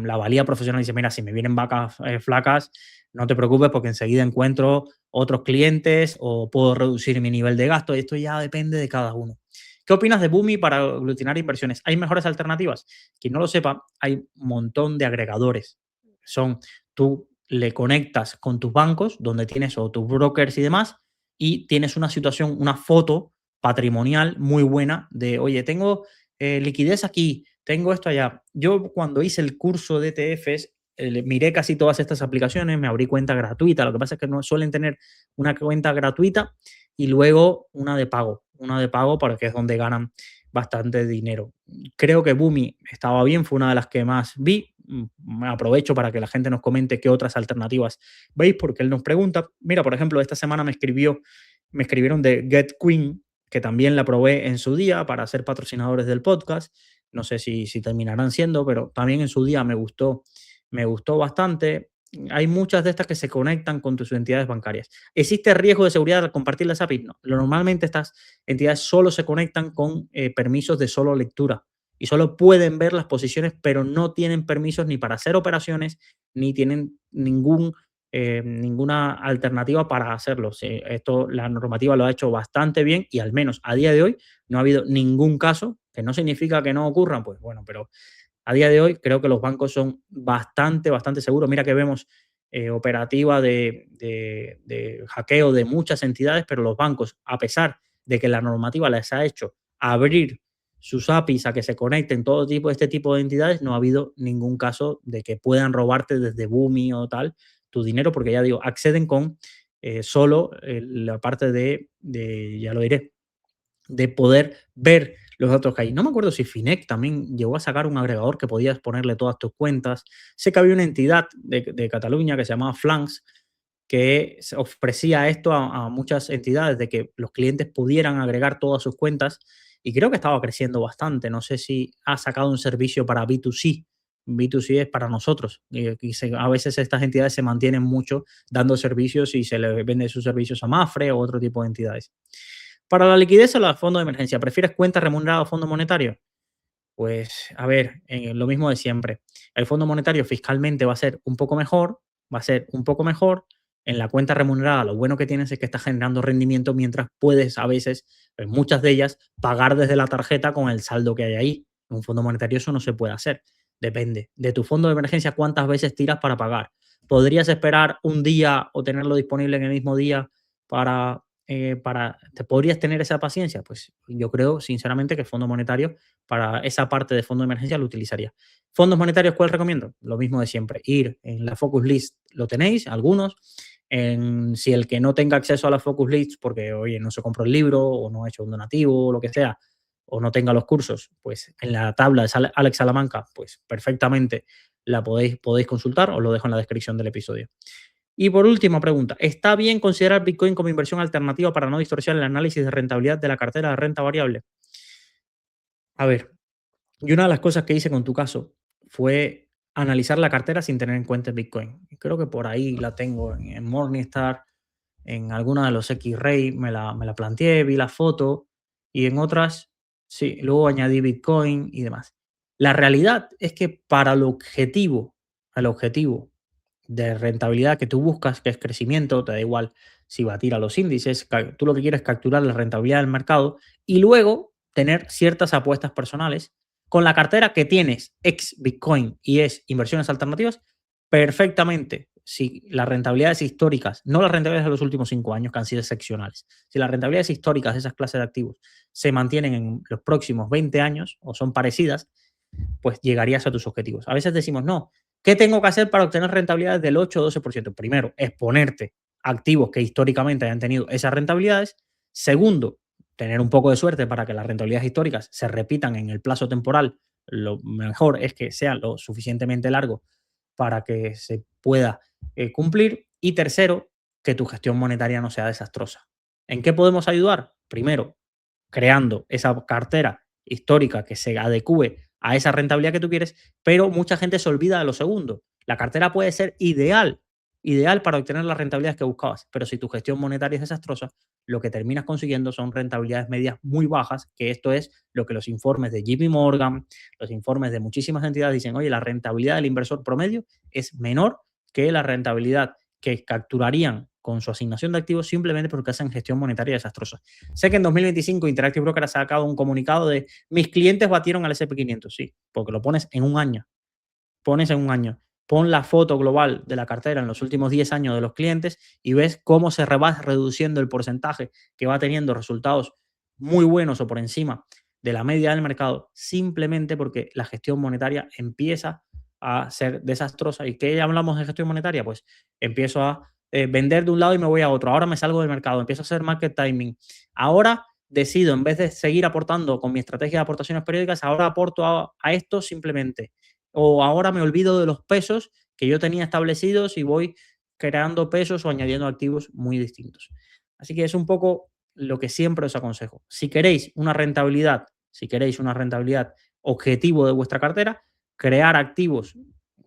la valía profesional dice, mira, si me vienen vacas flacas, no te preocupes porque enseguida encuentro otros clientes o puedo reducir mi nivel de gasto. Esto ya depende de cada uno. ¿Qué opinas de Boomi para aglutinar inversiones? ¿Hay mejores alternativas? Quien no lo sepa, hay un montón de agregadores. Tú le conectas con tus bancos, donde tienes o tus brokers y demás, y tienes una situación, una foto patrimonial muy buena de, oye, tengo liquidez aquí, tengo esto allá. Yo cuando hice el curso de ETFs, miré casi todas estas aplicaciones, me abrí cuenta gratuita. Lo que pasa es que no suelen tener una cuenta gratuita y luego una de pago porque es donde ganan bastante dinero. Creo que Boomi estaba bien, fue una de las que más vi. Me aprovecho para que la gente nos comente qué otras alternativas veis, porque él nos pregunta. Mira, por ejemplo, esta semana me escribieron de GetQueen, que también la probé en su día para ser patrocinadores del podcast. No sé si terminarán siendo, pero también en su día me gustó bastante. Hay muchas de estas que se conectan con tus entidades bancarias. ¿Existe riesgo de seguridad al compartir las APIs? No. Normalmente estas entidades solo se conectan con permisos de solo lectura y solo pueden ver las posiciones, pero no tienen permisos ni para hacer operaciones, ni tienen ninguna alternativa para hacerlo. Sí, esto, la normativa lo ha hecho bastante bien y al menos a día de hoy no ha habido ningún caso, que no significa que no ocurran, pues bueno, pero a día de hoy creo que los bancos son bastante seguros. Mira que vemos operativa de hackeo de muchas entidades, pero los bancos, a pesar de que la normativa les ha hecho abrir sus APIs a que se conecten todo tipo de este tipo de entidades, no ha habido ningún caso de que puedan robarte desde Boomi o tal tu dinero, porque ya digo, acceden con solo la parte ya lo diré, de poder ver los datos que hay. No me acuerdo si Finec también llegó a sacar un agregador que podías ponerle todas tus cuentas. Sé que había una entidad de Cataluña que se llamaba Flanks que se ofrecía esto a muchas entidades de que los clientes pudieran agregar todas sus cuentas y creo que estaba creciendo bastante. No sé si ha sacado un servicio para B2C. B2C es para nosotros. A veces estas entidades se mantienen mucho dando servicios y se le vende sus servicios a Mafre o otro tipo de entidades. Para la liquidez o los fondos de emergencia, ¿prefieres cuenta remunerada o fondo monetario? Pues, a ver, lo mismo de siempre. El Fondo Monetario fiscalmente va a ser un poco mejor, va a ser un poco mejor. En la cuenta remunerada, lo bueno que tienes es que está generando rendimiento mientras puedes a veces, en muchas de ellas, pagar desde la tarjeta con el saldo que hay ahí. En un fondo monetario eso no se puede hacer. Depende. De tu fondo de emergencia, ¿cuántas veces tiras para pagar? ¿Podrías esperar un día o tenerlo disponible en el mismo día ¿te podrías tener esa paciencia? Pues yo creo, sinceramente, que el Fondo Monetario para esa parte de fondo de emergencia lo utilizaría. Fondos monetarios, ¿cuál recomiendo? Lo mismo de siempre. Ir en la Focus List, lo tenéis, algunos. Si el que no tenga acceso a la Focus List, porque, oye, no se compró el libro o no ha hecho un donativo o lo que sea, o no tenga los cursos, pues en la tabla de Alex Salamanca, pues perfectamente la podéis consultar, os lo dejo en la descripción del episodio. Y por última pregunta, ¿está bien considerar Bitcoin como inversión alternativa para no distorsionar el análisis de rentabilidad de la cartera de renta variable? A ver, y una de las cosas que hice con tu caso fue analizar la cartera sin tener en cuenta el Bitcoin. Y creo que por ahí la tengo en Morningstar, en alguna de los X-Ray me la planteé, vi la foto y en otras, sí, luego añadí Bitcoin y demás. La realidad es que para el objetivo de rentabilidad que tú buscas, que es crecimiento, te da igual si va a tirar los índices, tú lo que quieres es capturar la rentabilidad del mercado y luego tener ciertas apuestas personales con la cartera que tienes ex Bitcoin y es inversiones alternativas, perfectamente. Si las rentabilidades históricas, no las rentabilidades de los últimos 5 años que han sido excepcionales, si las rentabilidades históricas de esas clases de activos se mantienen en los próximos 20 años o son parecidas, pues llegarías a tus objetivos. A veces decimos, no, ¿qué tengo que hacer para obtener rentabilidades del 8 o 12%? Primero, exponerte activos que históricamente hayan tenido esas rentabilidades. Segundo, tener un poco de suerte para que las rentabilidades históricas se repitan en el plazo temporal. Lo mejor es que sea lo suficientemente largo para que se pueda cumplir. Y tercero, que tu gestión monetaria no sea desastrosa. ¿En qué podemos ayudar? Primero, creando esa cartera histórica que se adecue a esa rentabilidad que tú quieres, pero mucha gente se olvida de lo segundo. La cartera puede ser ideal para obtener las rentabilidades que buscabas, pero si tu gestión monetaria es desastrosa, lo que terminas consiguiendo son rentabilidades medias muy bajas, que esto es lo que los informes de JP Morgan, los informes de muchísimas entidades dicen, oye, la rentabilidad del inversor promedio es menor que la rentabilidad que capturarían con su asignación de activos simplemente porque hacen gestión monetaria desastrosa. Sé que en 2025 Interactive Broker ha sacado un comunicado de mis clientes batieron al S&P 500, sí, porque lo pones en un año. Pones en un año. Pon la foto global de la cartera en los últimos 10 años de los clientes y ves cómo se va reduciendo el porcentaje que va teniendo resultados muy buenos o por encima de la media del mercado, simplemente porque la gestión monetaria empieza a ser desastrosa. ¿Y qué hablamos de gestión monetaria? Pues empiezo a vender de un lado y me voy a otro. Ahora me salgo del mercado, empiezo a hacer market timing. Ahora decido, en vez de seguir aportando con mi estrategia de aportaciones periódicas, ahora aporto a esto simplemente. O ahora me olvido de los pesos que yo tenía establecidos y voy creando pesos o añadiendo activos muy distintos. Así que es un poco lo que siempre os aconsejo. Si queréis una rentabilidad objetivo de vuestra cartera, crear activos,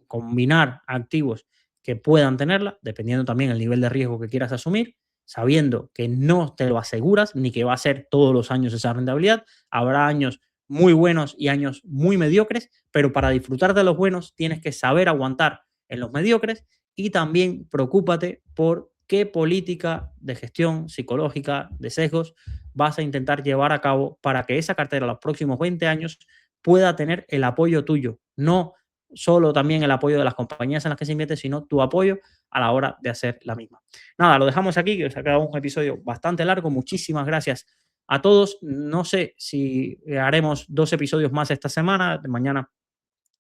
combinar activos que puedan tenerla, dependiendo también el nivel de riesgo que quieras asumir, sabiendo que no te lo aseguras ni que va a ser todos los años esa rentabilidad. Habrá años muy buenos y años muy mediocres, pero para disfrutar de los buenos tienes que saber aguantar en los mediocres y también preocúpate por qué política de gestión psicológica de sesgos vas a intentar llevar a cabo para que esa cartera los próximos 20 años pueda tener el apoyo tuyo, no solo también el apoyo de las compañías en las que se invierte, sino tu apoyo a la hora de hacer la misma. Nada, lo dejamos aquí, que se ha quedado un episodio bastante largo. Muchísimas gracias a todos. No sé si haremos 2 episodios más esta semana. Mañana,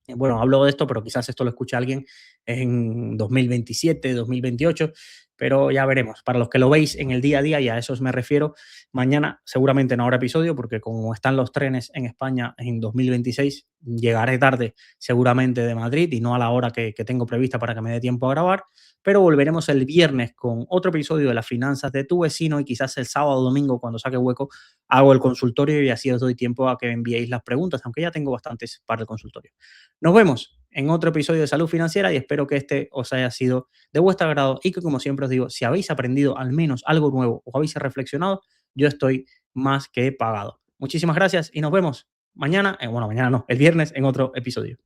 bueno, hablo de esto, pero quizás esto lo escuche alguien en 2027, 2028, pero ya veremos. Para los que lo veis en el día a día, y a eso me refiero, mañana seguramente no habrá episodio porque como están los trenes en España en 2026, llegaré tarde seguramente de Madrid y no a la hora que tengo prevista para que me dé tiempo a grabar, pero volveremos el viernes con otro episodio de las finanzas de tu vecino y quizás el sábado o domingo cuando saque hueco hago el consultorio y así os doy tiempo a que me enviéis las preguntas, aunque ya tengo bastantes para el consultorio. Nos vemos en otro episodio de Salud Financiera y espero que este os haya sido de vuestro agrado y que, como siempre os digo, si habéis aprendido al menos algo nuevo o habéis reflexionado, yo estoy más que pagado. Muchísimas gracias y nos vemos mañana, bueno, mañana no, el viernes en otro episodio.